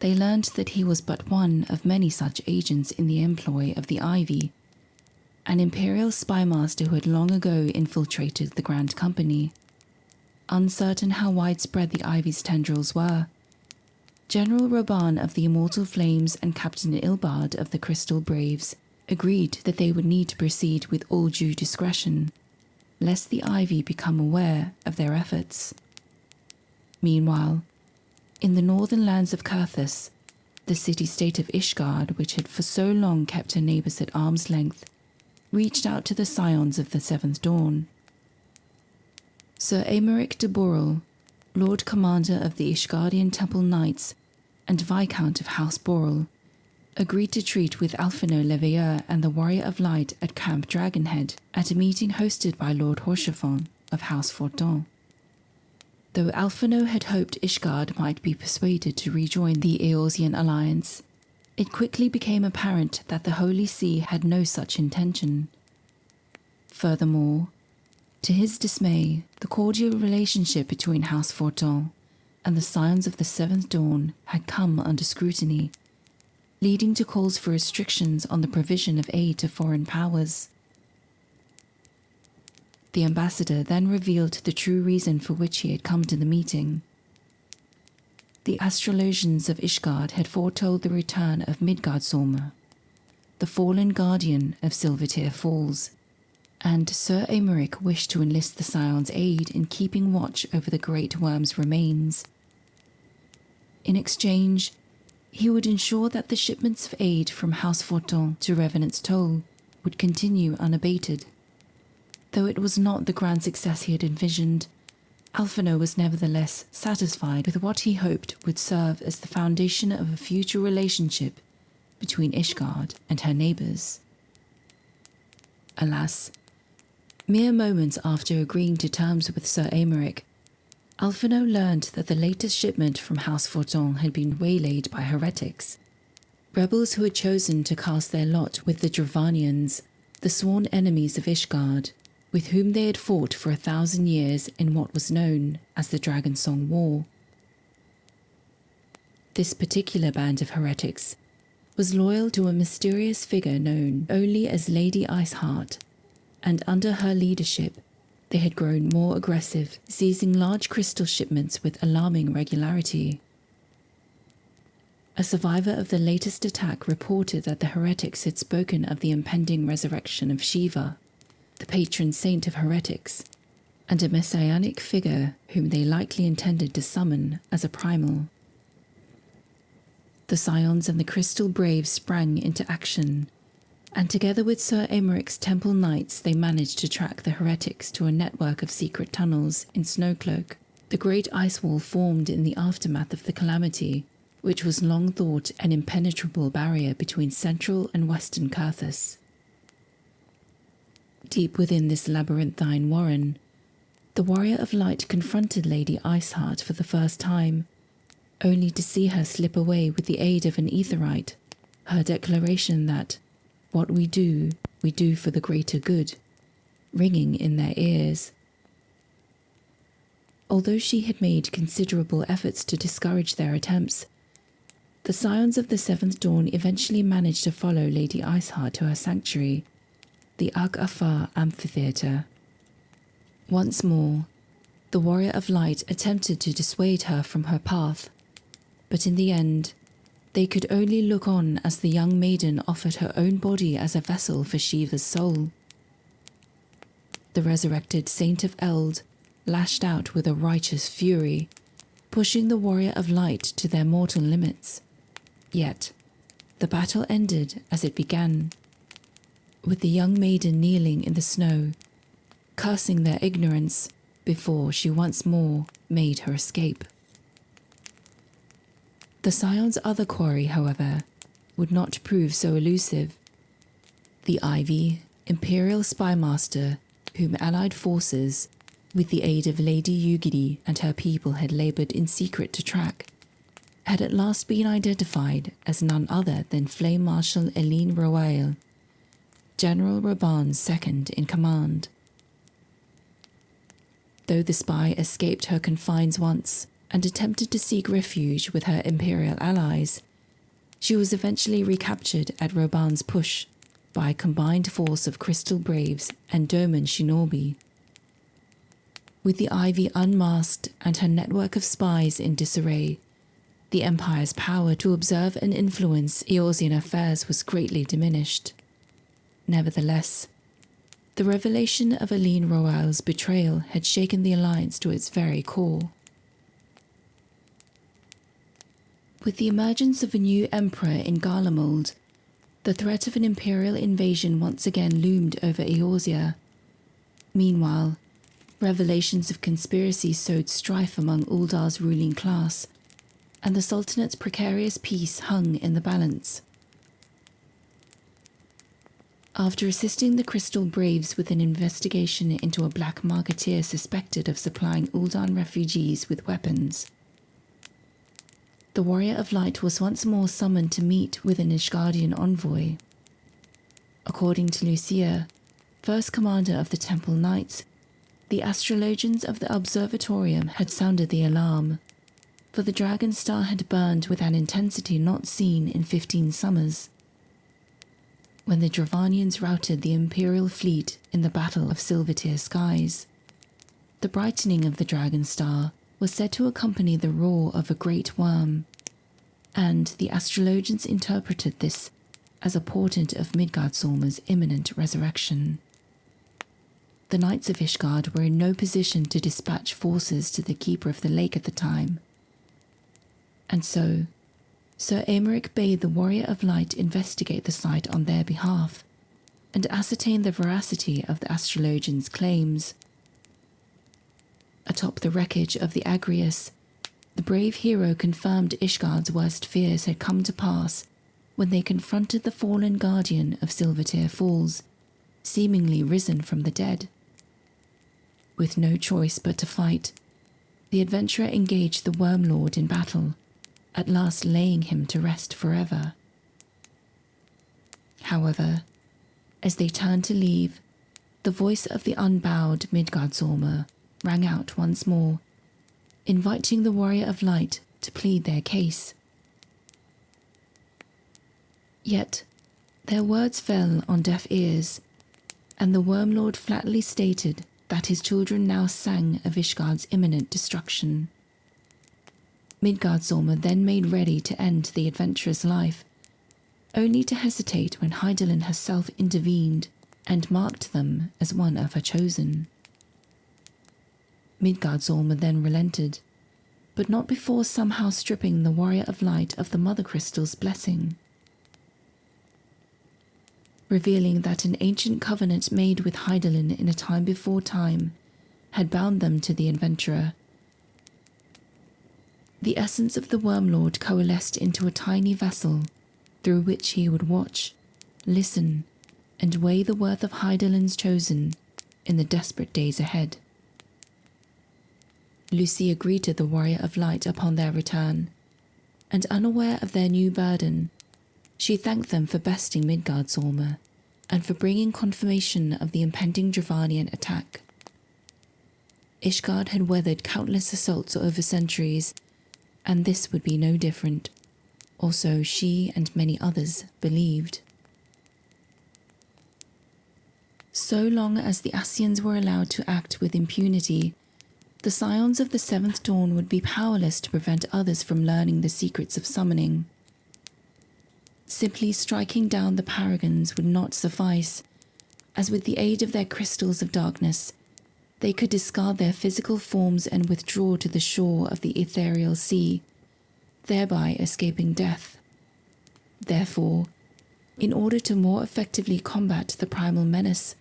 they learned that he was but one of many such agents in the employ of the Ivy, an Imperial spymaster who had long ago infiltrated the Grand Company. Uncertain how widespread the Ivy's tendrils were, General Roban of the Immortal Flames and Captain Ilbard of the Crystal Braves agreed that they would need to proceed with all due discretion, lest the Ivy become aware of their efforts. Meanwhile, in the northern lands of Kurthus, the city-state of Ishgard, which had for so long kept her neighbours at arm's length, reached out to the Scions of the Seventh Dawn. Sir Aymeric de Borel, Lord Commander of the Ishgardian Temple Knights and Viscount of House Borel, agreed to treat with Alphino Leveilleur and the Warrior of Light at Camp Dragonhead at a meeting hosted by Lord Horchefon of House Fortin. Though Alphino had hoped Ishgard might be persuaded to rejoin the Eorzean alliance, it quickly became apparent that the Holy See had no such intention. Furthermore, to his dismay, the cordial relationship between House Fortin and the Scions of the Seventh Dawn had come under scrutiny, leading to calls for restrictions on the provision of aid to foreign powers. The ambassador then revealed the true reason for which he had come to the meeting. The astrologians of Ishgard had foretold the return of Midgardsormr, the fallen guardian of Silvertear Falls, and Sir Aymeric wished to enlist the Scion's aid in keeping watch over the Great Worm's remains. In exchange, he would ensure that the shipments of aid from House Fortin to Revenant's Toll would continue unabated. Though it was not the grand success he had envisioned, Alphino was nevertheless satisfied with what he hoped would serve as the foundation of a future relationship between Ishgard and her neighbours. Alas, mere moments after agreeing to terms with Sir Aymeric, Alphino learned that the latest shipment from House Fortin had been waylaid by heretics, Rebels who had chosen to cast their lot with the Dravanians, the sworn enemies of Ishgard, with whom they had fought for 1,000 years in what was known as the Dragonsong War. This particular band of heretics was loyal to a mysterious figure known only as Lady Iceheart, and under her leadership they had grown more aggressive, seizing large crystal shipments with alarming regularity. A survivor of the latest attack reported that the heretics had spoken of the impending resurrection of Shiva, the patron saint of heretics, and a messianic figure whom they likely intended to summon as a primal. The Scions and the Crystal Braves sprang into action, and together with Sir Americ's Temple Knights they managed to track the heretics to a network of secret tunnels in Snowcloak, the great ice wall formed in the aftermath of the calamity, which was long thought an impenetrable barrier between central and western Kurthus. Deep within this labyrinthine warren, the Warrior of Light confronted Lady Iceheart for the first time, only to see her slip away with the aid of an aetherite, her declaration that what we do for the greater good, ringing in their ears. Although she had made considerable efforts to discourage their attempts, the Scions of the Seventh Dawn eventually managed to follow Lady Iceheart to her sanctuary, the Ag-Afar Amphitheatre. Once more, the Warrior of Light attempted to dissuade her from her path, but in the end, they could only look on as the young maiden offered her own body as a vessel for Shiva's soul. The resurrected Saint of Eld lashed out with a righteous fury, pushing the Warrior of Light to their mortal limits. Yet, the battle ended as it began, with the young maiden kneeling in the snow, cursing their ignorance before she once more made her escape. The Scion's other quarry, however, would not prove so elusive. The Ivy, Imperial Spymaster, whom Allied forces, with the aid of Lady Yugidi and her people had laboured in secret to track, had at last been identified as none other than Flame Marshal Eline Royale, General Raban's second in command. Though the spy escaped her confines once and attempted to seek refuge with her Imperial allies, she was eventually recaptured at Roban's push by a combined force of Crystal Braves and Doman Shinobi. With the Ivy unmasked and her network of spies in disarray, the Empire's power to observe and influence Eorzean affairs was greatly diminished. Nevertheless, the revelation of Eline Royale's betrayal had shaken the alliance to its very core. With the emergence of a new emperor in Garlemald, the threat of an imperial invasion once again loomed over Eorzea. Meanwhile, revelations of conspiracy sowed strife among Uldar's ruling class, and the Sultanate's precarious peace hung in the balance. After assisting the Crystal Braves with an investigation into a black marketeer suspected of supplying Uldan refugees with weapons, the Warrior of Light was once more summoned to meet with an Ishgardian envoy. According to Lucia, first commander of the Temple Knights, the astrologians of the Observatorium had sounded the alarm, for the Dragon Star had burned with an intensity not seen in 15 summers. When the Dravanians routed the Imperial fleet in the Battle of Silvertear Skies, the brightening of the Dragon Star was said to accompany the roar of a great worm, and the astrologians interpreted this as a portent of Midgardsormr's imminent resurrection. The Knights of Ishgard were in no position to dispatch forces to the Keeper of the Lake at the time, and so Sir Aymeric bade the Warrior of Light investigate the site on their behalf and ascertain the veracity of the astrologians' claims. Atop the wreckage of the Agrius, the brave hero confirmed Ishgard's worst fears had come to pass when they confronted the fallen guardian of Silvertear Falls, seemingly risen from the dead. With no choice but to fight, the adventurer engaged the Worm Lord in battle, at last laying him to rest forever. However, as they turned to leave, the voice of the unbowed Midgardsormr rang out once more, inviting the Warrior of Light to plead their case. Yet, their words fell on deaf ears, and the Wormlord flatly stated that his children now sang of Ishgard's imminent destruction. Midgardsormr then made ready to end the adventurer's life, only to hesitate when Hydaelyn herself intervened and marked them as one of her chosen. Midgardsormr then relented, but not before somehow stripping the Warrior of Light of the Mother Crystal's blessing, revealing that an ancient covenant made with Hydaelyn in a time before time had bound them to the adventurer. The essence of the Wormlord coalesced into a tiny vessel through which he would watch, listen, and weigh the worth of Hydaelyn's chosen in the desperate days ahead. Lucy agreed to the Warrior of Light upon their return, and unaware of their new burden, she thanked them for besting Midgardsormr and for bringing confirmation of the impending Dravanian attack. Ishgard had weathered countless assaults over centuries, and this would be no different, or so she and many others believed. So long as the Ascians were allowed to act with impunity, the Scions of the Seventh Dawn would be powerless to prevent others from learning the secrets of summoning. Simply striking down the Paragons would not suffice, as with the aid of their crystals of darkness, they could discard their physical forms and withdraw to the shore of the ethereal sea, thereby escaping death. Therefore, in order to more effectively combat the primal menace,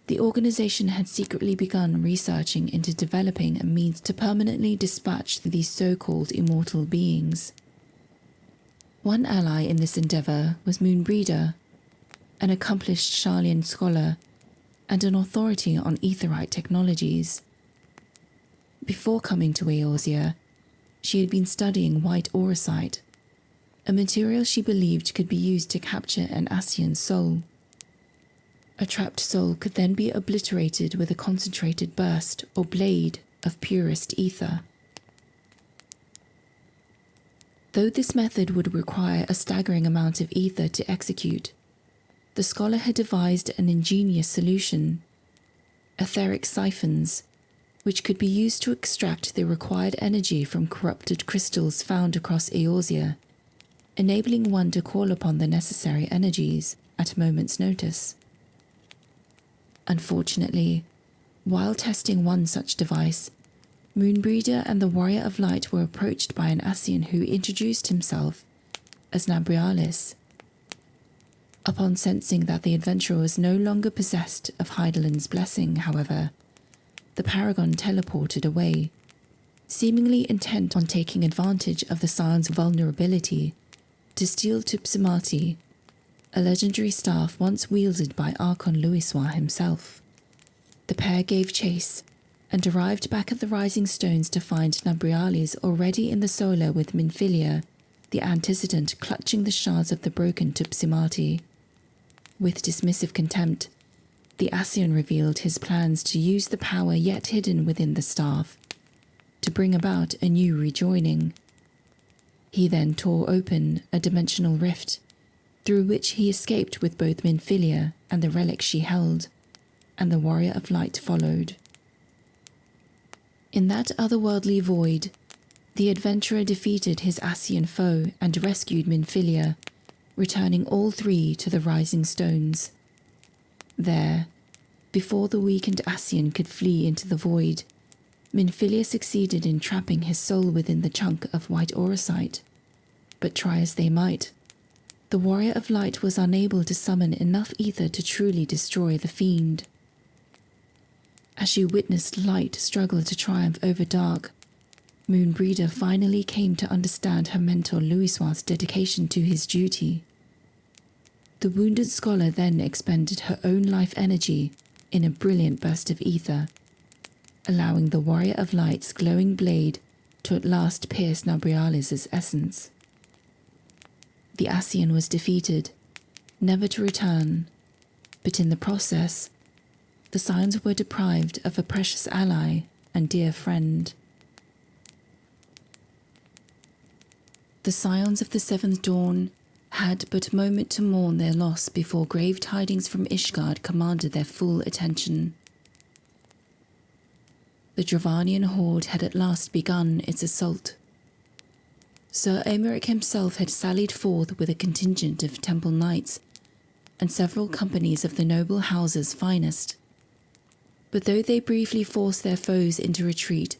the organization had secretly begun researching into developing a means to permanently dispatch these so-called immortal beings. One ally in this endeavor was Moonbreeder, an accomplished Sharlayan scholar and an authority on aetherite technologies. Before coming to Eorzea, she had been studying white auracite, a material she believed could be used to capture an Ascian soul. A trapped soul could then be obliterated with a concentrated burst or blade of purest ether. Though this method would require a staggering amount of ether to execute, the scholar had devised an ingenious solution: etheric siphons, which could be used to extract the required energy from corrupted crystals found across Eorzea, enabling one to call upon the necessary energies at a moment's notice. Unfortunately, while testing one such device, Moonbreeder and the Warrior of Light were approached by an Ascian who introduced himself as Nabrialis. Upon sensing that the adventurer was no longer possessed of Hydaelyn's blessing, however, the Paragon teleported away, seemingly intent on taking advantage of the Scion's vulnerability to steal Tupsimati, a legendary staff once wielded by Archon Louisoix himself. The pair gave chase and arrived back at the Rising Stones to find Nabrialis already in the solar with Minfilia, the antecedent clutching the shards of the broken Tupsimati. With dismissive contempt, the Ascian revealed his plans to use the power yet hidden within the staff to bring about a new rejoining. He then tore open a dimensional rift, through which he escaped with both Minfilia and the relic she held, and the Warrior of Light followed. In that otherworldly void, the adventurer defeated his Ascian foe and rescued Minfilia, returning all three to the Rising Stones. There, before the weakened Ascian could flee into the void, Minfilia succeeded in trapping his soul within the chunk of white auracite. But try as they might, the Warrior of Light was unable to summon enough ether to truly destroy the fiend. As she witnessed light struggle to triumph over dark, Moonbreeder finally came to understand her mentor Louisoix's dedication to his duty. The wounded scholar then expended her own life energy in a brilliant burst of ether, allowing the Warrior of Light's glowing blade to at last pierce Nabrialis' essence. The Ascian was defeated, never to return, but in the process, the Scions were deprived of a precious ally and dear friend. The Scions of the Seventh Dawn had but a moment to mourn their loss before grave tidings from Ishgard commanded their full attention. The Dravanian horde had at last begun its assault. Sir Aymeric himself had sallied forth with a contingent of temple knights and several companies of the noble house's finest. But though they briefly forced their foes into retreat,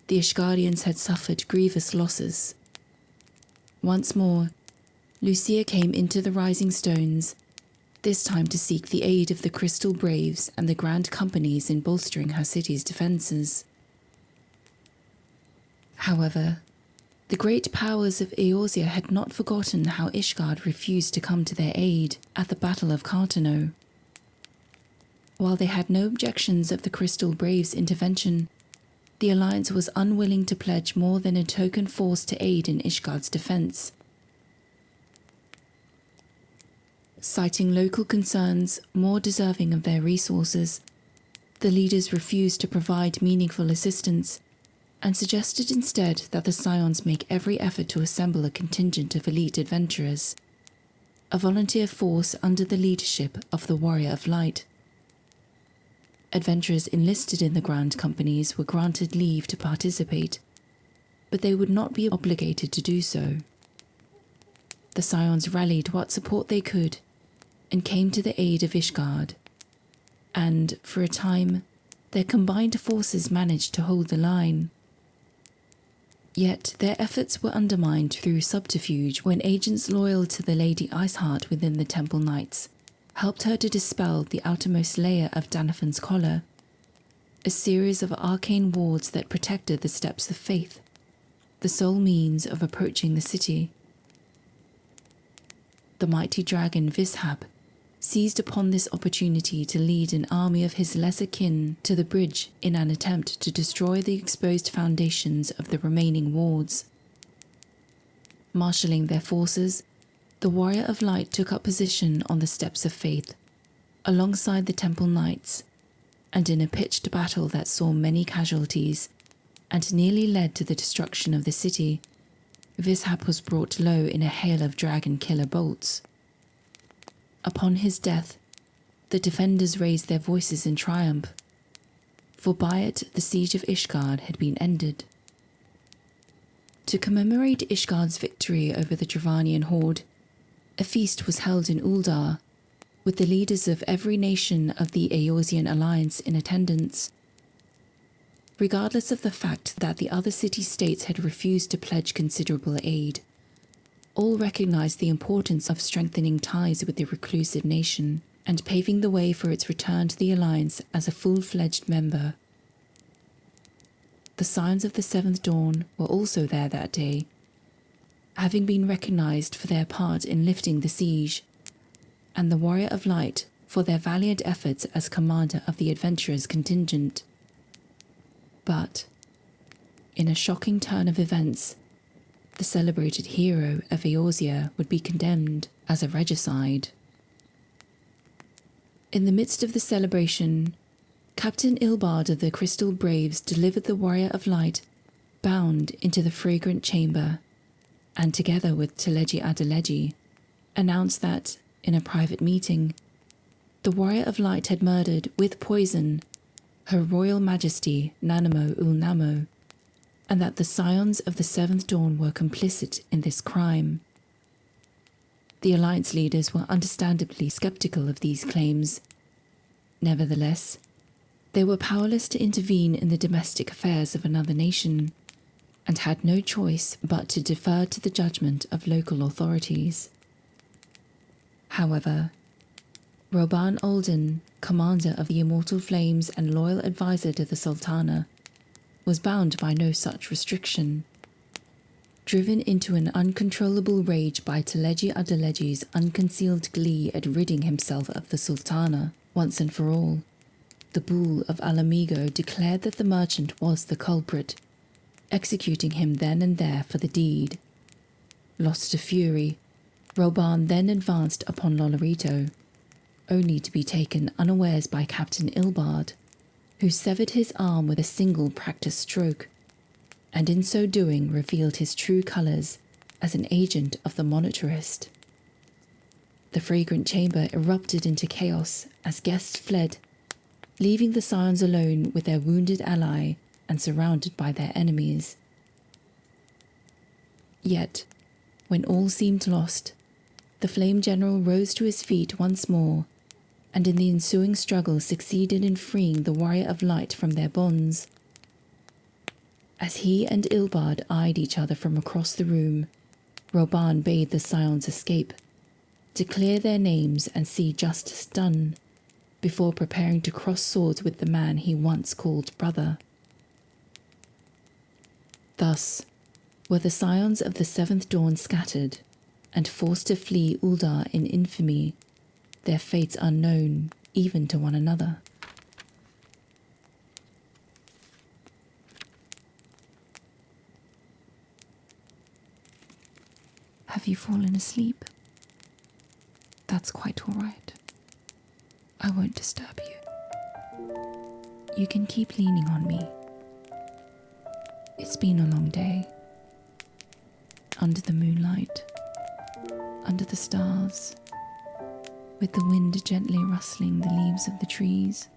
the Ishgardians had suffered grievous losses. Once more, Lucia came into the Rising Stones, this time to seek the aid of the Crystal Braves and the Grand Companies in bolstering her city's defences. However, the great powers of Eorzea had not forgotten how Ishgard refused to come to their aid at the Battle of Cartano. While they had no objections of the Crystal Braves' intervention, the Alliance was unwilling to pledge more than a token force to aid in Ishgard's defence. Citing local concerns more deserving of their resources, the leaders refused to provide meaningful assistance and suggested instead that the Scions make every effort to assemble a contingent of elite adventurers, a volunteer force under the leadership of the Warrior of Light. Adventurers enlisted in the Grand Companies were granted leave to participate, but they would not be obligated to do so. The Scions rallied what support they could and came to the aid of Ishgard, and, for a time, their combined forces managed to hold the line. Yet their efforts were undermined through subterfuge when agents loyal to the Lady Iceheart within the Temple Knights helped her to dispel the outermost layer of Danafan's collar, a series of arcane wards that protected the Steps of Faith, the sole means of approaching the city. The mighty dragon Vishap seized upon this opportunity to lead an army of his lesser kin to the bridge in an attempt to destroy the exposed foundations of the remaining wards. Marshalling their forces, the Warrior of Light took up position on the Steps of Faith, alongside the Temple Knights, and in a pitched battle that saw many casualties and nearly led to the destruction of the city, Vishap was brought low in a hail of dragon killer bolts. Upon his death, the defenders raised their voices in triumph, for by it the siege of Ishgard had been ended. To commemorate Ishgard's victory over the Dravanian horde, a feast was held in Uldar, with the leaders of every nation of the Eorzean alliance in attendance. Regardless of the fact that the other city-states had refused to pledge considerable aid, all recognized the importance of strengthening ties with the reclusive nation and paving the way for its return to the alliance as a full-fledged member. The Scions of the Seventh Dawn were also there that day, having been recognized for their part in lifting the siege, and the Warrior of Light for their valiant efforts as commander of the adventurers' contingent. But, in a shocking turn of events, the celebrated hero of Eorzea would be condemned as a regicide. In the midst of the celebration, Captain Ilbard of the Crystal Braves delivered the Warrior of Light, bound, into the fragrant chamber, and together with Teleji Adeleji, announced that, in a private meeting, the Warrior of Light had murdered, with poison, Her Royal Majesty Nanamo Ulnamo, and that the Scions of the Seventh Dawn were complicit in this crime. The Alliance leaders were understandably skeptical of these claims. Nevertheless, they were powerless to intervene in the domestic affairs of another nation, and had no choice but to defer to the judgment of local authorities. However, Roban Olden, commander of the Immortal Flames and loyal advisor to the Sultana, was bound by no such restriction. Driven into an uncontrollable rage by Teleji Adeleji's unconcealed glee at ridding himself of the Sultana once and for all, the Bull of Alamigo declared that the merchant was the culprit, executing him then and there for the deed. Lost to fury, Roban then advanced upon Lolorito, only to be taken unawares by Captain Ilbard, who severed his arm with a single practiced stroke, and in so doing revealed his true colours as an agent of the monetarist. The fragrant chamber erupted into chaos as guests fled, leaving the Scions alone with their wounded ally and surrounded by their enemies. Yet, when all seemed lost, the Flame General rose to his feet once more, and in the ensuing struggle succeeded in freeing the Warrior of Light from their bonds. As he and Ilbard eyed each other from across the room, Roban bade the Scions escape, declare their names and see justice done, before preparing to cross swords with the man he once called brother. Thus were the Scions of the Seventh Dawn scattered, and forced to flee Uldar in infamy, their fates unknown even to one another. Have you fallen asleep? That's quite all right. I won't disturb you. You can keep leaning on me. It's been a long day. Under the moonlight, under the stars, with the wind gently rustling the leaves of the trees,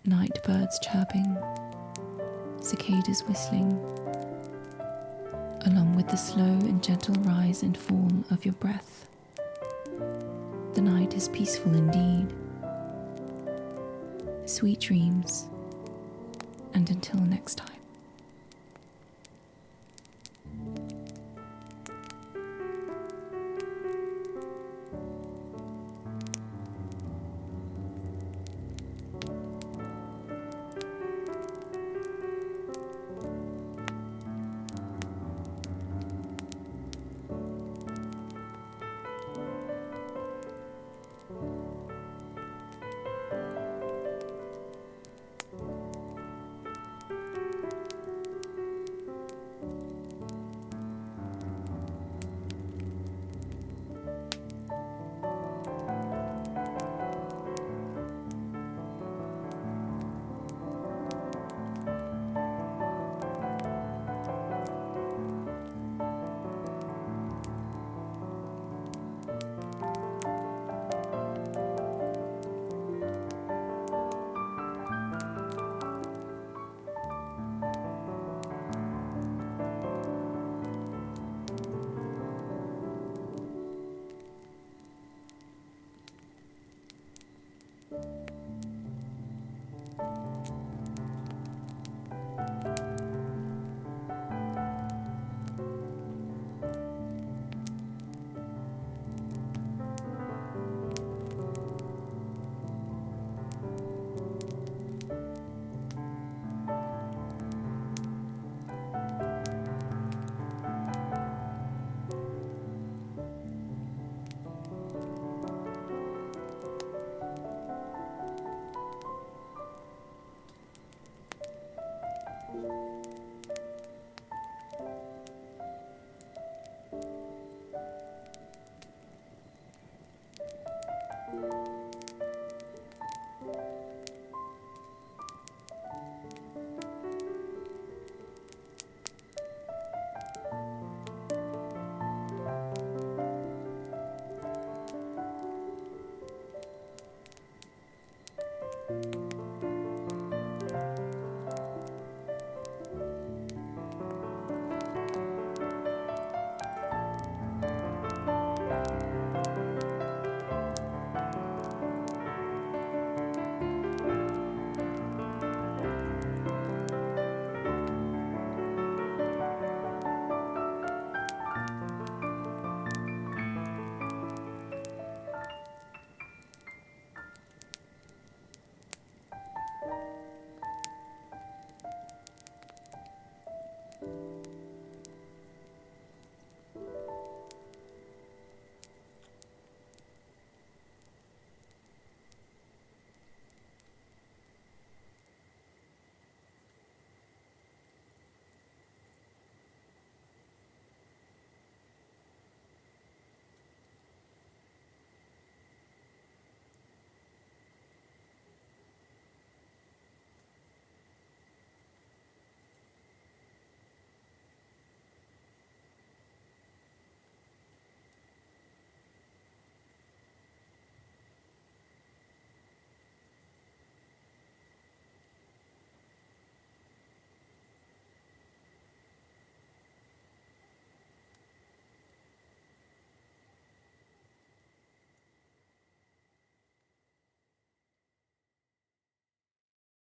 night birds chirping, cicadas whistling, along with the slow and gentle rise and fall of your breath. The night is peaceful indeed. Sweet dreams, and until next time.